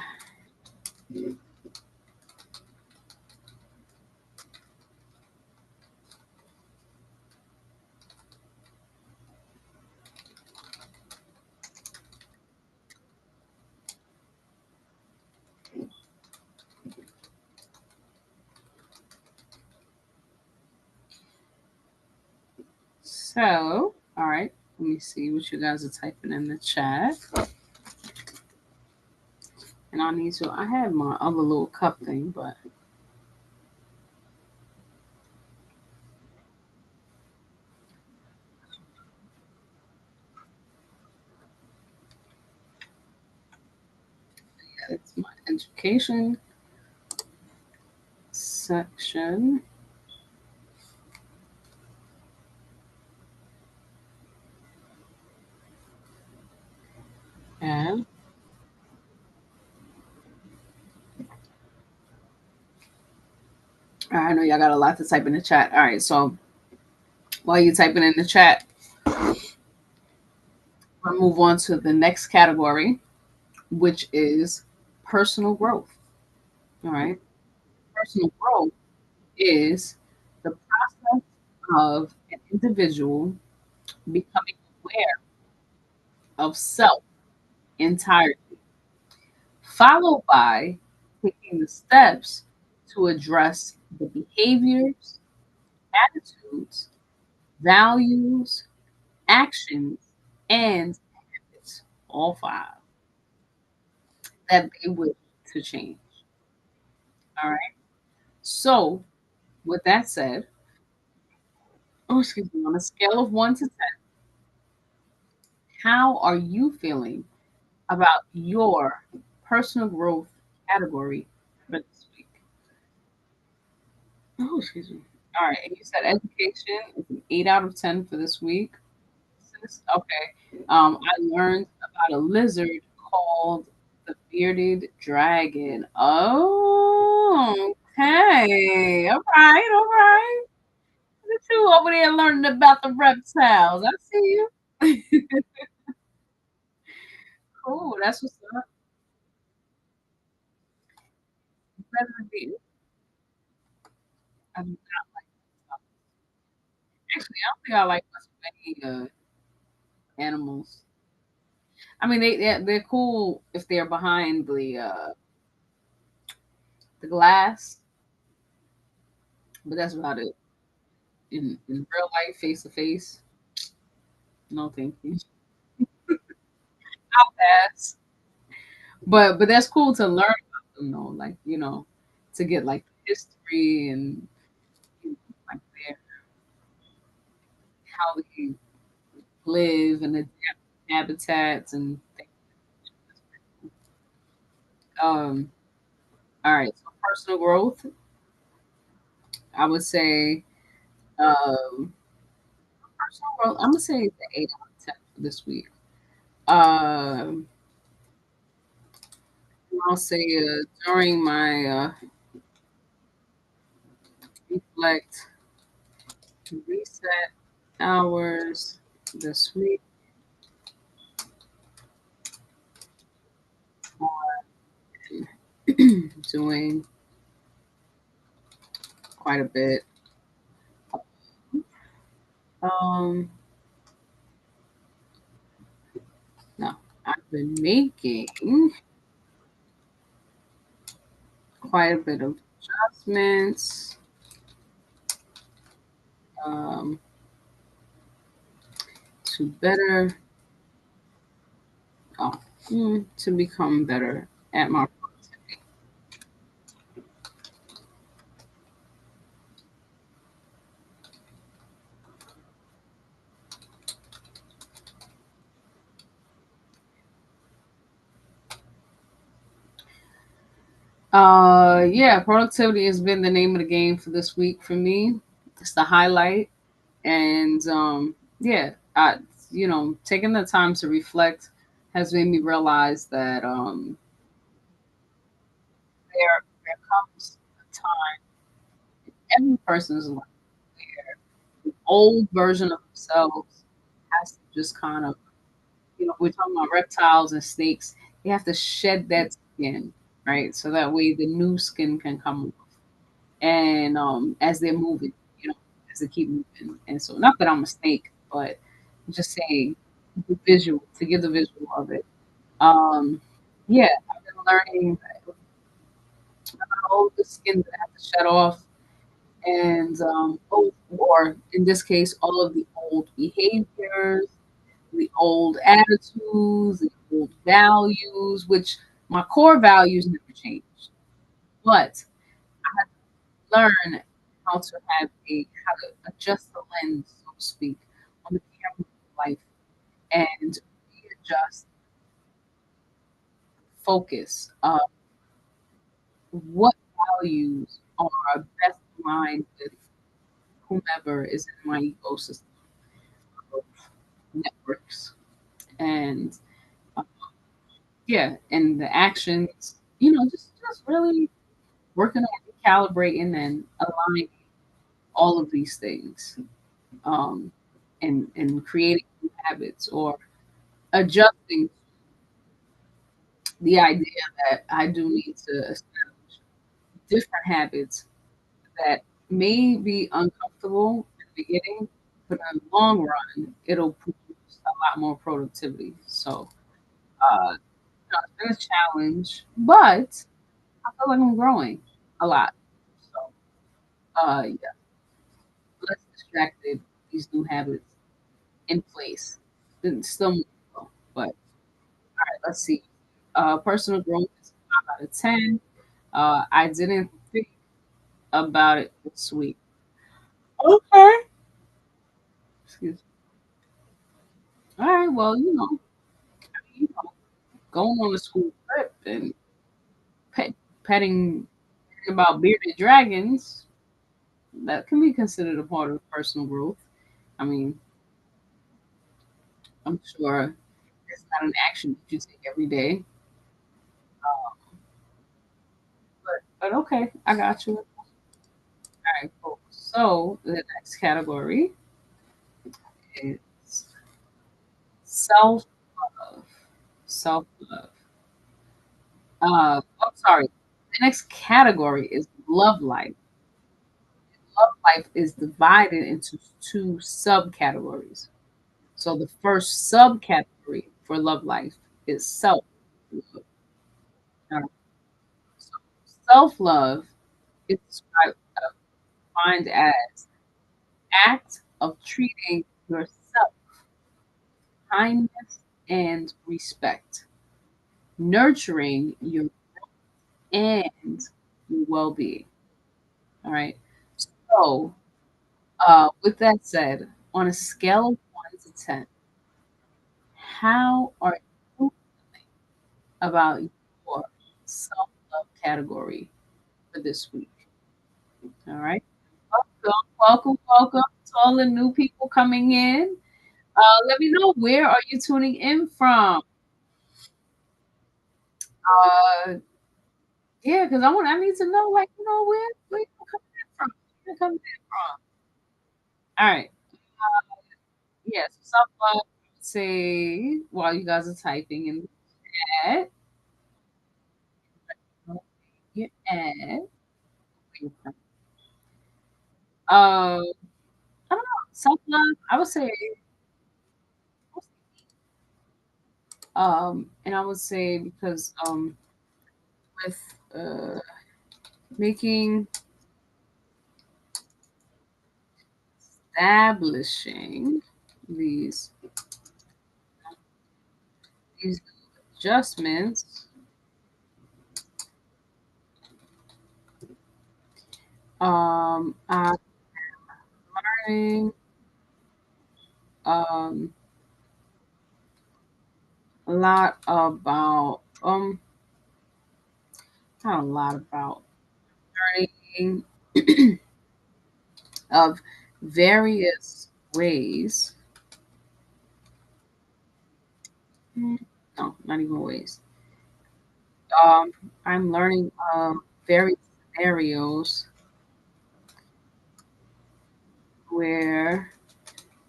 So, all right. Let me see what you guys are typing in the chat. And I need to. I had my other little cup thing, but it's my education section. And I know y'all got a lot to type in the chat. All right. So while you're typing in the chat, we'll move on to the next category, which is personal growth. All right. Personal growth is the process of an individual becoming aware of self entirely, followed by taking the steps to address the behaviors, attitudes, values, actions, and habits, all five, that they wish to change. All right. So, with that said, oh, excuse me, on a scale of 1 to 10, how are you feeling about your personal growth category for this week? Oh, excuse me. All right. And you said education is an 8 out of 10 for this week. Okay. I learned about a lizard called the bearded dragon. Oh, okay. All right. All right. Look at you over there learning about the reptiles. I see you. Cool. That's what's up. Better be. I do not like actually, I don't think I like much of any animals. I mean, they're cool if they're behind the glass, but that's about it. In real life, face to face, no thank you. I'll pass. But that's cool to learn about them though, like to get like history and like their how they live and adapt habitats and things. Um, all right, so personal growth, I would say personal growth, I'm gonna say the 8 out of 10 for this week. Um, I'll say during my reflect reset hours this week, doing quite a bit. Um, no, I've been making quite a bit of adjustments um, to better, oh, to become better at my. Yeah, productivity has been the name of the game for this week for me. It's the highlight, and yeah, taking the time to reflect has made me realize that there comes a time in every person's life where the old version of themselves has to just kind of, we're talking about reptiles and snakes. They have to shed that skin, right? So that way the new skin can come off. And as they're moving, you know, as they keep moving. And so, not that I'm a snake, but I'm just saying the visual to give the visual of it. Um, yeah, I've been learning all the skin that I have to shed off, and or in this case, all of the old behaviors, the old attitudes, the old values, which my core values never changed. But learn how to how to adjust the lens, so to speak, on the camera of life and readjust focus. What values are best aligned with whomever is in my ecosystem of networks and uh, yeah, and the actions, just really working on recalibrating and aligning all of these things, um, and creating new habits or adjusting the idea that I do need to establish different habits that may be uncomfortable in the beginning, but in the long run, it'll produce a lot more productivity. So, it's been a challenge, but I feel like I'm growing a lot. So, yeah, less distracted, these new habits in place. It's still more, though, but let's see. Personal growth is 5 out of 10. I didn't think about it this week. Okay. Excuse me. All right. Well, you know, going on a school trip and petting about bearded dragons, that can be considered a part of personal growth. I mean, I'm sure it's not an action that you take every day, but okay, I got you. All right, cool. So the next category is self love. Self love. Oh, sorry. The next category is love life. Love life is divided into two subcategories. So the first subcategory for love life is self love. So self love is defined as act of treating yourself kindness and respect, nurturing your and your well-being. All right. So, with that said, on a scale of 1 to 10, how are you about your self-love category for this week? All right. Welcome to all the new people coming in. Let me know, where are you tuning in from? Uh, yeah, because I need to know, like, where you coming in from? Where you coming in from? All right. Yes, self love. Say while you guys are typing in the chat. Your ad. I don't know. Self love. I would say, and I would say because with making establishing these these adjustments, I'm learning a lot about not a lot about learning of various ways. No, not even ways. Um, I'm learning various scenarios where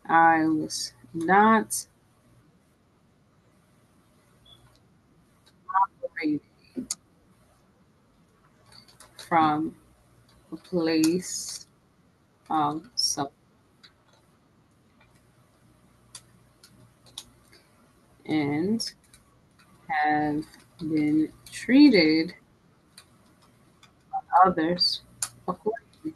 I was not operating from a place of self and have been treated others accordingly.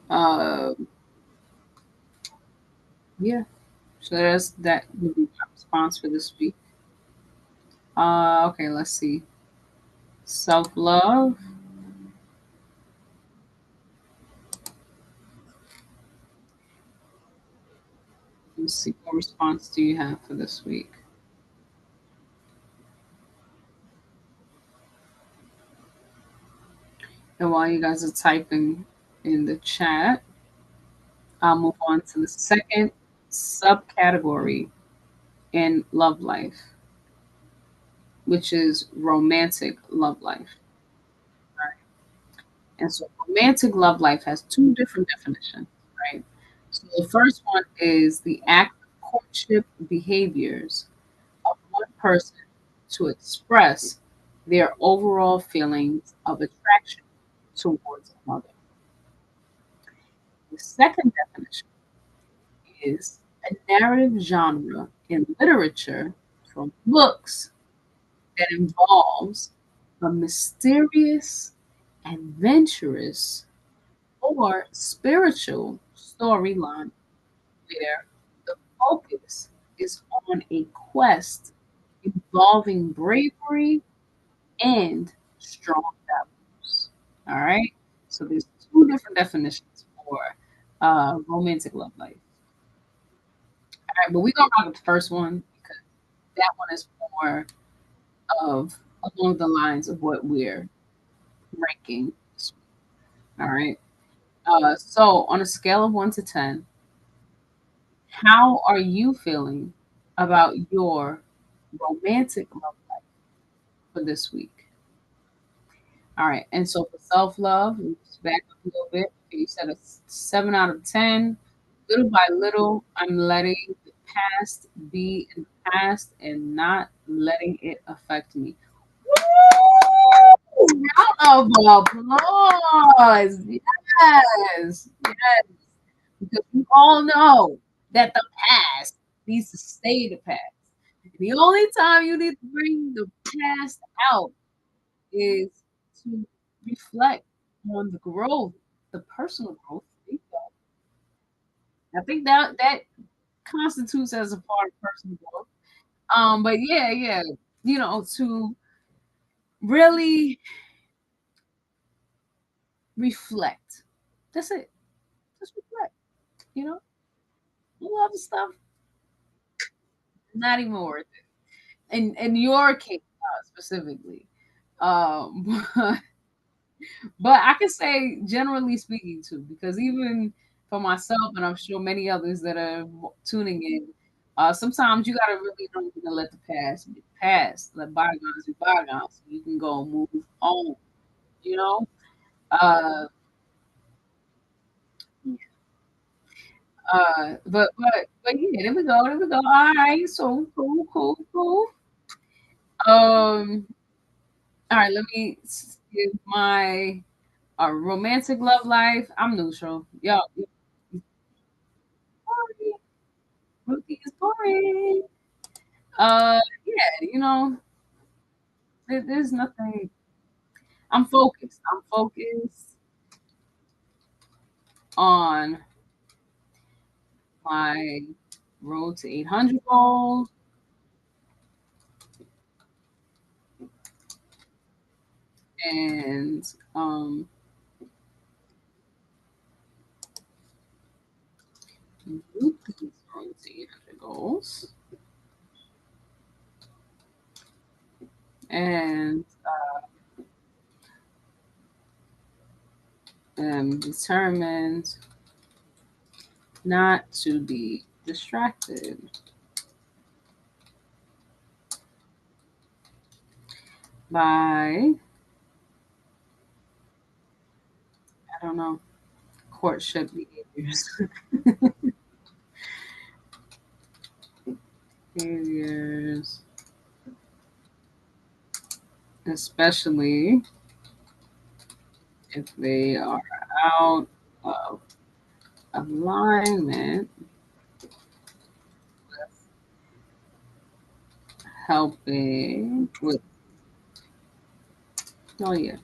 Uh, yeah, so that would be my response for this week. Okay, let's see. Self love. Let's see, what response do you have for this week? And while you guys are typing in the chat, I'll move on to the second subcategory in love life, which is romantic love life. Right? And so romantic love life has two different definitions, right? So the first one is the act of courtship behaviors of one person to express their overall feelings of attraction towards another. The second definition is a narrative genre in literature from books that involves a mysterious, adventurous, or spiritual storyline where the focus is on a quest involving bravery and strong values. All right. So there's two different definitions for romantic love life. All right, but we're gonna rock with the first one because that one is more of along the lines of what we're ranking. All right. So on a scale of 1 to 10, how are you feeling about your romantic love life for this week? All right. And so for self love, let's back up a little bit. Okay, you said a 7 out of 10. Little by little, I'm letting the past be in the past and not letting it affect me. Woo! Round of applause. Yes. Yes. Because we all know that the past needs to stay the past. The only time you need to bring the past out is to reflect on the growth, the personal growth. I think that constitutes as a part of personal growth. But yeah, yeah, to really reflect. That's it. Just reflect. You know, all other stuff not even worth it. In your case specifically, um, but I can say generally speaking too, because even for myself, and I'm sure many others that are tuning in, sometimes you gotta really don't even let the past be past, let bygones be bygones, so you can go and move on. You know, uh, but yeah, there we go, there we go. All right, so cool, cool, cool. Um, all right, let me give my romantic love life. I'm neutral. Yo, Ruthie is boring. Yeah, there's nothing. I'm focused. I'm focused on my road to 800 goals and Ruthie's road to 800 goals, and am determined not to be distracted by, I don't know, courtship behaviors. Behaviors, especially if they are out of alignment with helping with, oh yeah,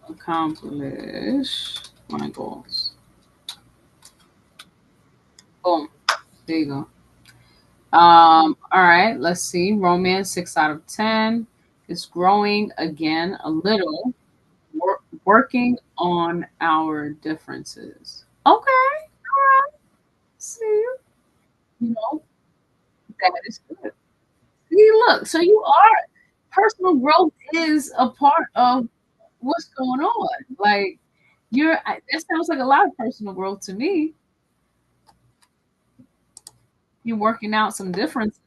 accomplish my goals. Boom. There you go. All right, let's see. Romance 6 out of 10. It's growing again a little. Working on our differences. Okay. All right. See, that is good. See, look, so you are personal growth is a part of what's going on. Like that sounds like a lot of personal growth to me. You're working out some differences.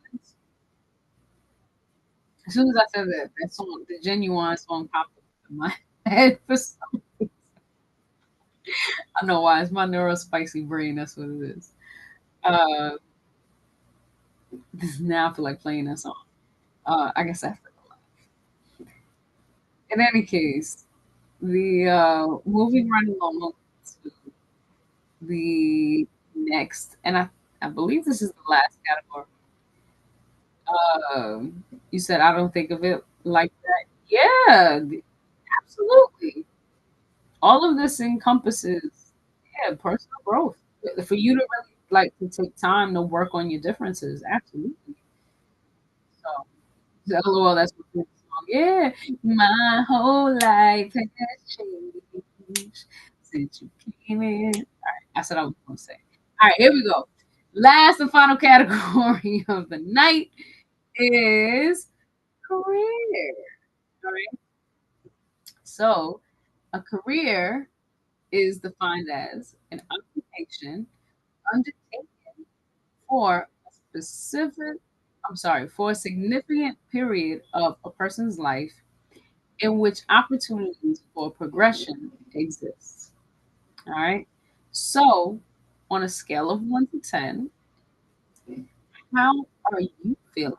As soon as I said that song, the genuine song popped up in my head for some. I don't know why. It's my neurospicy brain. That's what it is. Uh, now I feel like playing that song. I guess after. In any case, the moving right along to the next, and I believe this is the last category. You said I don't think of it like that. Yeah, absolutely. All of this encompasses, yeah, personal growth. For you to really like to take time to work on your differences, absolutely. So, LOL, that's what this song. Yeah, my whole life has changed since you came in. All right, that's what I was gonna say. All right, here we go. Last and final category of the night is career. All right. So, a career is defined as an occupation undertaken for a specific I'm sorry, for a significant period of a person's life in which opportunities for progression exist. All right. So, on a scale of 1 to 10, how are you feeling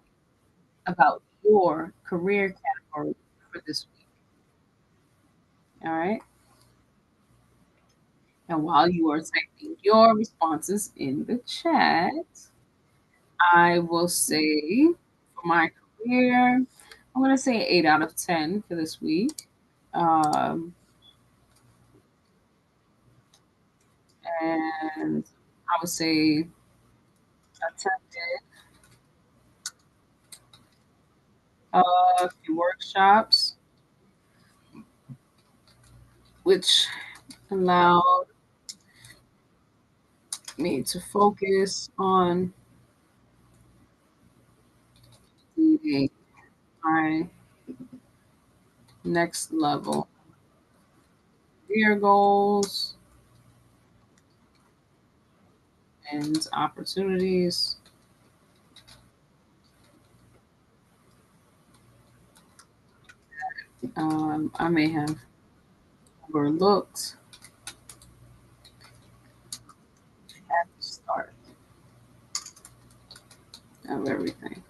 about your career category for this week? All right. And while you are typing your responses in the chat, I will say for my career, I'm going to say 8 out of 10 for this week. Um, and I would say attended a few workshops, which allowed me to focus on the my next level career goals and opportunities. I may have overlooked at the start of everything.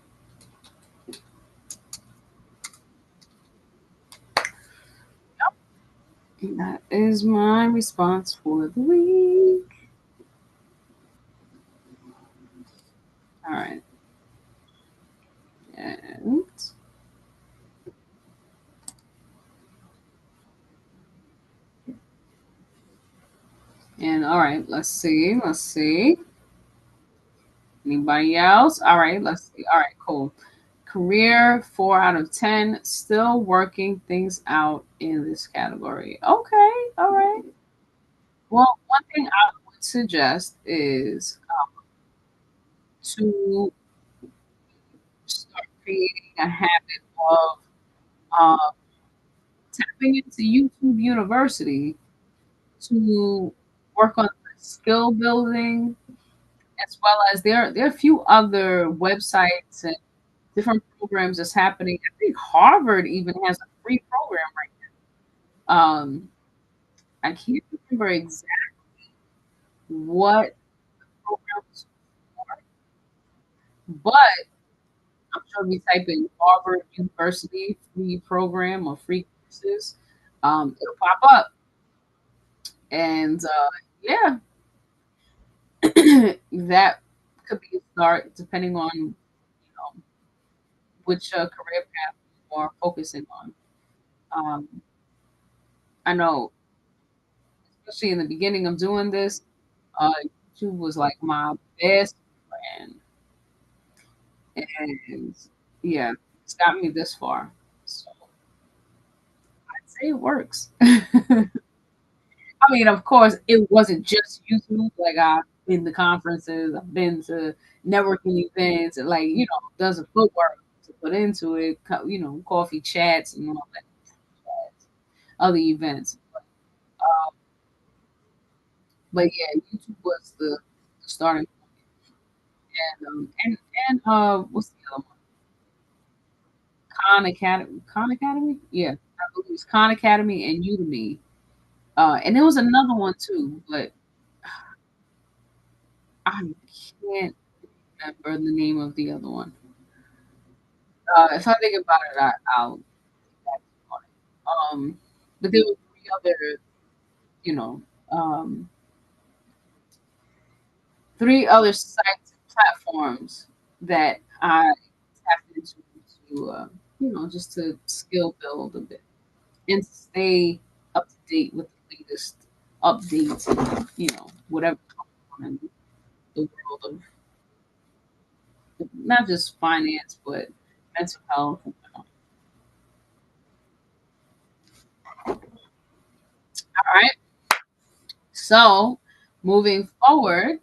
And that is my response for the week. All right. And all right, let's see. Let's see. Anybody else? All right, let's see. All right, cool. Career 4 out of 10. Still working things out in this category. Okay, all right. Well, one thing I would suggest is to start creating a habit of uh, tapping into YouTube University to work on skill building, as well as there are a few other websites and different programs that's happening. I think Harvard even has a free program right now. I can't remember exactly what programs, but I'm sure if you type in Harvard University free program or free courses, it'll pop up. And yeah, that could be a start depending on which career path you are focusing on. Um, I know, especially in the beginning of doing this, uh, YouTube was like my best friend, and yeah, it's got me this far. So I'd say it works. I mean, of course, it wasn't just YouTube. Like I've been to conferences, I've been to networking events, and like done some footwork to put into it. Coffee chats and all that, other events. But yeah, YouTube was the starting point. And what's the other one? Khan Academy. Khan Academy? Yeah, I believe it's Khan Academy and Udemy. And there was another one too, but I can't remember the name of the other one. If I think about it, I'll back on it. But there were three other, you know, um, three other sites and platforms that I tapped into to, just to skill build a bit and stay up to date with the latest updates and, whatever going on in the world of not just finance, but mental health. All right. So moving forward,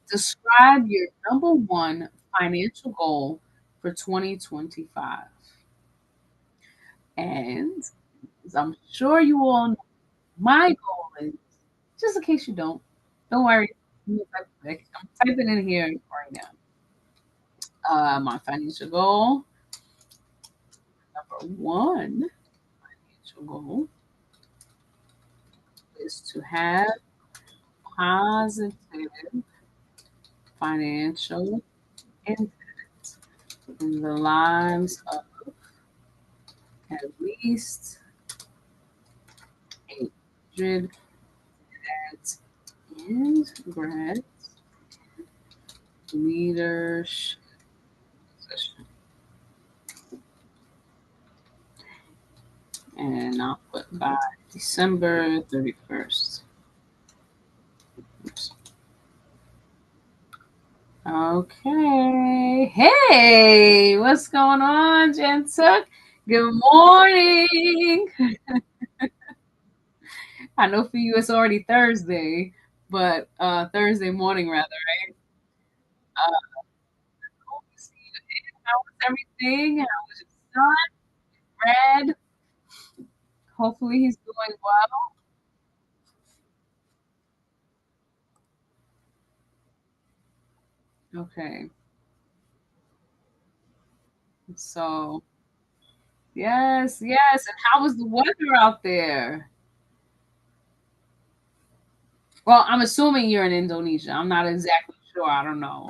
describe your number one financial goal for 2025. And as I'm sure you all know, my goal is, just in case you don't worry. I'm typing in here right now. My financial goal, number one financial goal is to have positive financial impact in the lives of at least 800 grads and grad leadership position. And I'll put by December 31st. Oops. Okay. Hey, what's going on, Jentuk? Good morning. I know for you it's already Thursday, but Thursday morning rather, right? Hope to see you again. How was everything? How was your son? Red. Hopefully he's doing well. Okay. So yes, yes. And how was the weather out there? Well, I'm assuming you're in Indonesia. I'm not exactly sure. I don't know.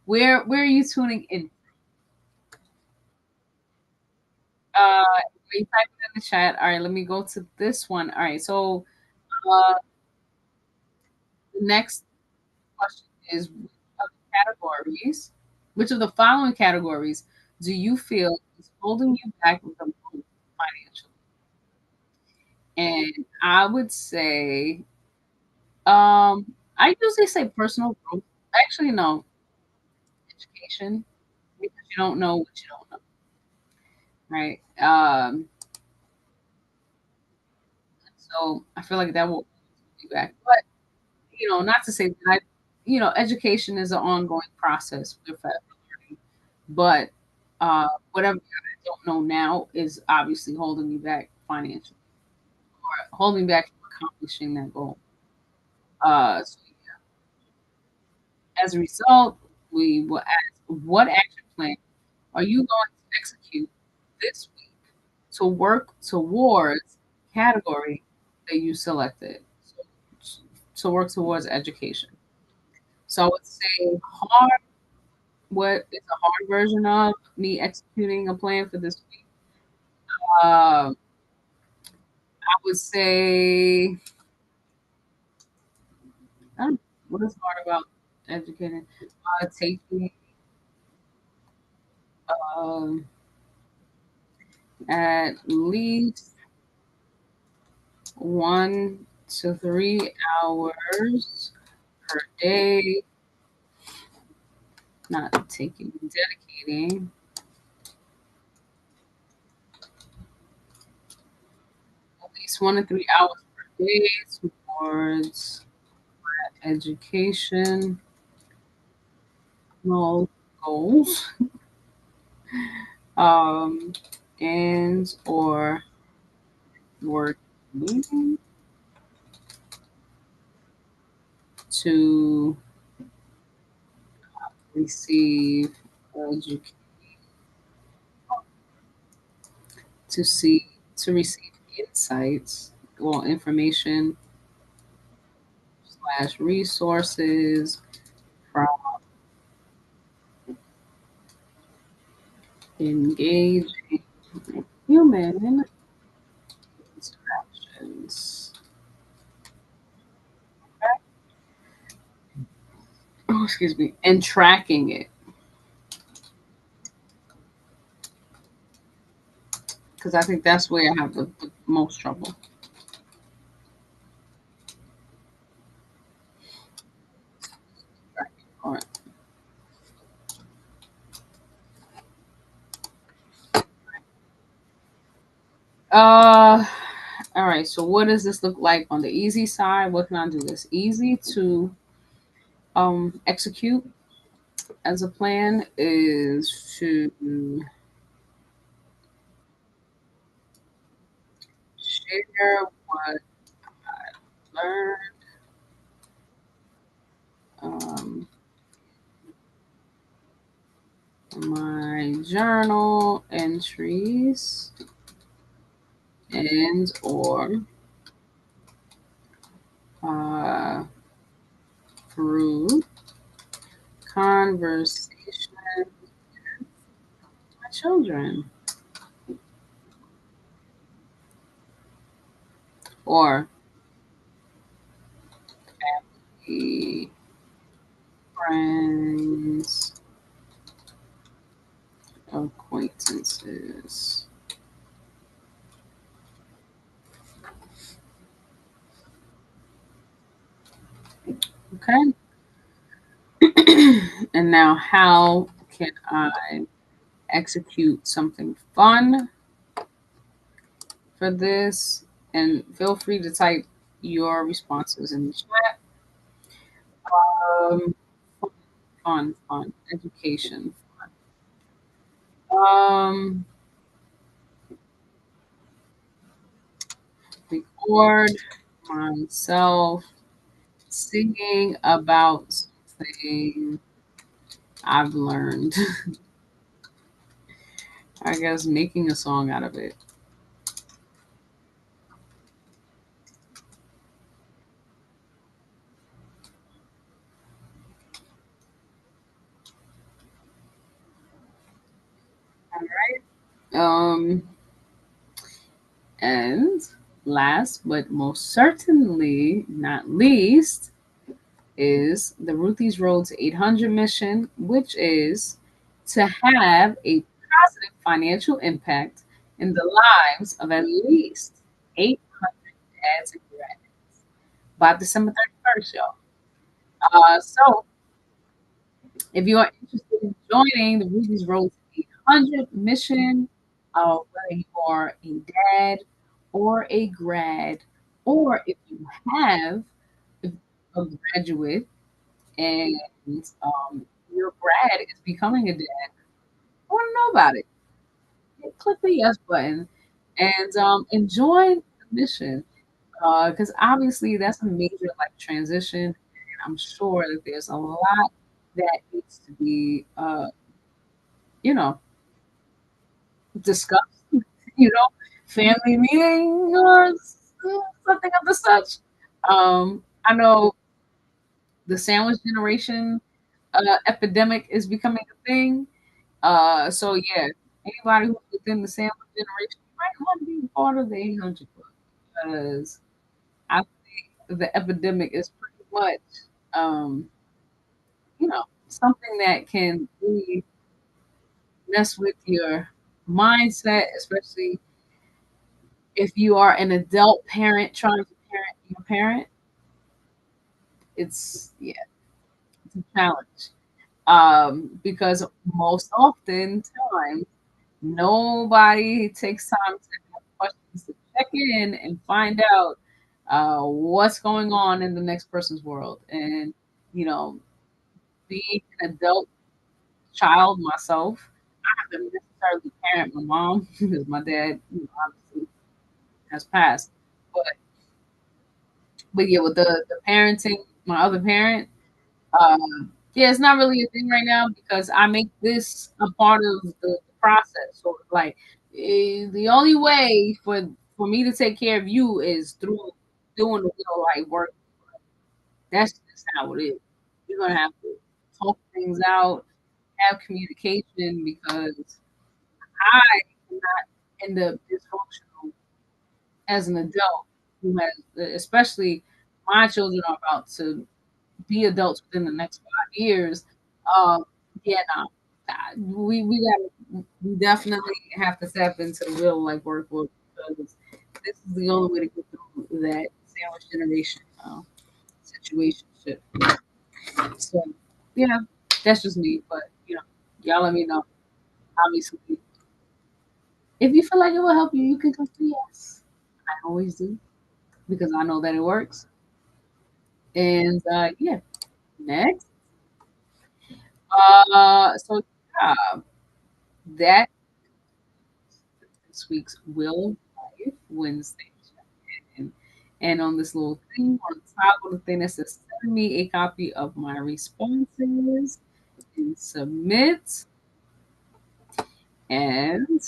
Where are you tuning in? You type it in the chat. All right, let me go to this one. All right, so the next question is which of the following categories do you feel is holding you back the most financially? And I would say, I usually say personal growth. Actually, no, education, because you don't know what you don't know, right? So I feel like that will hold you back. But not to say that education is an ongoing process. We're forever learning. But whatever I don't know now is obviously holding me back financially, or holding back from accomplishing that goal. So as a result, we will ask, what action plan are you going to execute this week to work towards category that you selected? So, to work towards education. So I would say hard. What is a hard version of me executing a plan for this week? I would say, I don't know, what is hard about educating? Taking um, at least 1 to 3 hours per day, not taking, dedicating at least 1 to 3 hours per day towards education goals, um, and or working to receive education, to see to receive insights, well, information slash resources from engaging human interactions. Oh, excuse me, and tracking it, because I think that's where I have the most trouble. All right. Uh, all right. So, what does this look like on the easy side? What can I do this easy to execute as a plan is to share what I learned, um, my journal entries and or uh, through conversation with my children or family, friends, acquaintances. Okay. And now, how can I execute something fun for this? And feel free to type your responses in the chat. Um, fun, education. Um, record myself singing about something I've learned. I guess making a song out of it. Um, and last but most certainly not least is the Ruthie's Road to 800 mission, which is to have a positive financial impact in the lives of at least 800 dads and grandads by December 31st, y'all. So if you are interested in joining the Ruthie's Road to 800 mission, whether you are a dad or a grad, or if you have a graduate and your grad is becoming a dad, I want to know about it. Click the yes button and enjoy the mission because obviously that's a major like transition, and I'm sure that there's a lot that needs to be you know discussed. Family meeting or something of the such. I know the sandwich generation epidemic is becoming a thing. So yeah, anybody who's within the sandwich generation might want to be part of the 800 Club because I think the epidemic is pretty much, um, something that can really mess with your mindset, especially if you are an adult parent trying to parent your parent. It's yeah, it's a challenge. Because most often time nobody takes time to have questions to check in and find out what's going on in the next person's world. And, you know, being an adult child myself, I haven't necessarily parent my mom because my dad, obviously has passed. But yeah, with the parenting, my other parent, yeah, it's not really a thing right now because I make this a part of the process. So like, the only way for me to take care of you is through doing the real like work. That's just how it is. You're gonna have to talk things out, have communication because I cannot end up dysfunctional as an adult who has, especially my children are about to be adults within the next 5 years. Um, yeah, no, we definitely have to tap into the real like workbook because this is the only way to get through that sandwich generation situation. Shit. So yeah, that's just me. But y'all let me know. Obviously, if you feel like it will help you, you can click the yes. I always do because I know that it works. And yeah, next. So yeah, that this week's Will Life Wednesday check-in. And on this little thing on the top of the thing that says send me a copy of my responses and submit. And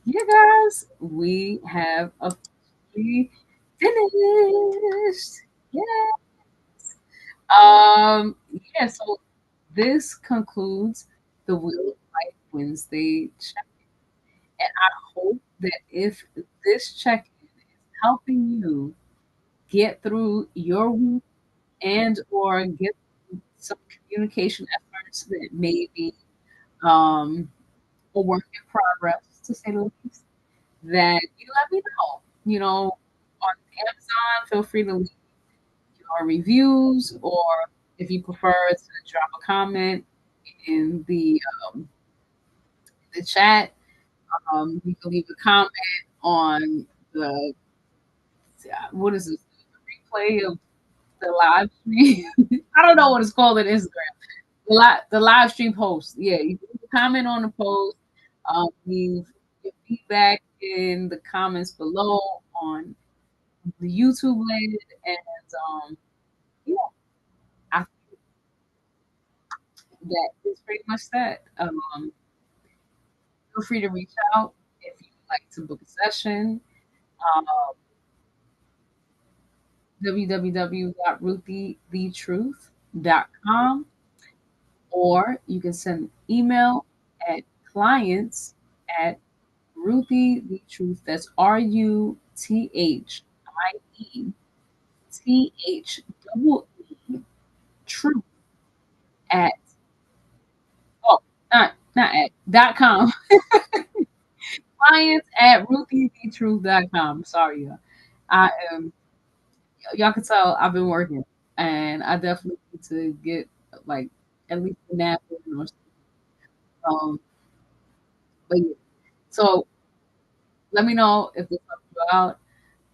yeah, guys, we have officially finished. Yeah. Yeah, so this concludes the Wheel of Life Wednesday check. And I hope that if this check-in is helping you get through your week and or get some communication efforts that may be um, a work in progress, to say the least, that you let me know. On Amazon, feel free to leave your reviews, or if you prefer to drop a comment in um, the chat, you can leave a comment on the what is this replay of the live stream. I don't know what it's called on Instagram. The live stream post. Yeah, you can comment on the post. Leave your feedback in the comments below on the YouTube lid, and yeah, I think that is pretty much that. Feel free to reach out if you'd like to book a session. Um, www.ruthieTheTruth.com, or you can send an email at clients at Ruthie the Truth. That's RUTHIETHEE Truth at oh not at .com. Clients at RuthieTheTruth.com. Sorry, y'all. I am y'all can tell I've been working, and I definitely need to get like at least a nap in or something. But yeah. So let me know if this helps you out.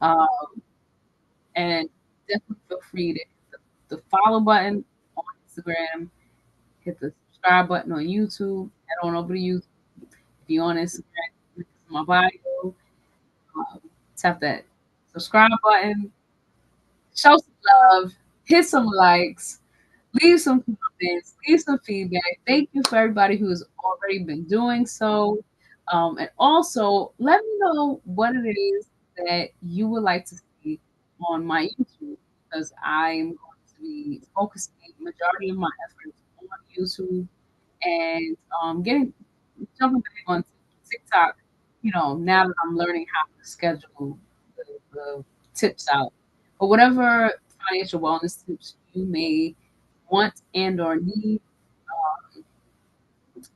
Um, and definitely feel free to hit the follow button on Instagram, hit the subscribe button on YouTube, head on over to YouTube. If you're on Instagram, click my bio, um, tap that subscribe button, show some love, hit some likes, leave some comments, leave some feedback. Thank you for everybody who has already been doing so. And also, let me know what it is that you would like to see on my YouTube, because I am going to be focusing majority of my efforts on YouTube, and getting jumping back on TikTok. Now that I'm learning how to schedule the tips out, or whatever financial wellness tips you may want and or need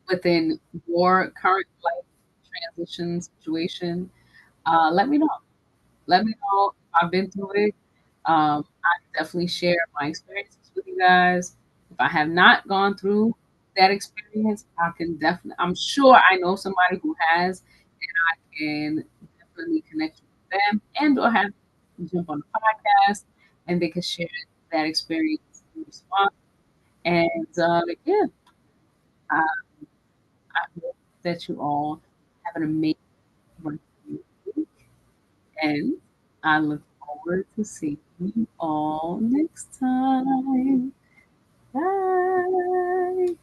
within your current life transition situation. Let me know. Let me know if I've been through it. I can definitely share my experiences with you guys. If I have not gone through that experience, I can definitely, I'm sure I know somebody who has, and I can definitely connect with them and or have them jump on the podcast, and they can share that experience in response. And yeah, I, I hope that you all have an amazing rest of your week, and I look forward to seeing you all next time. Bye.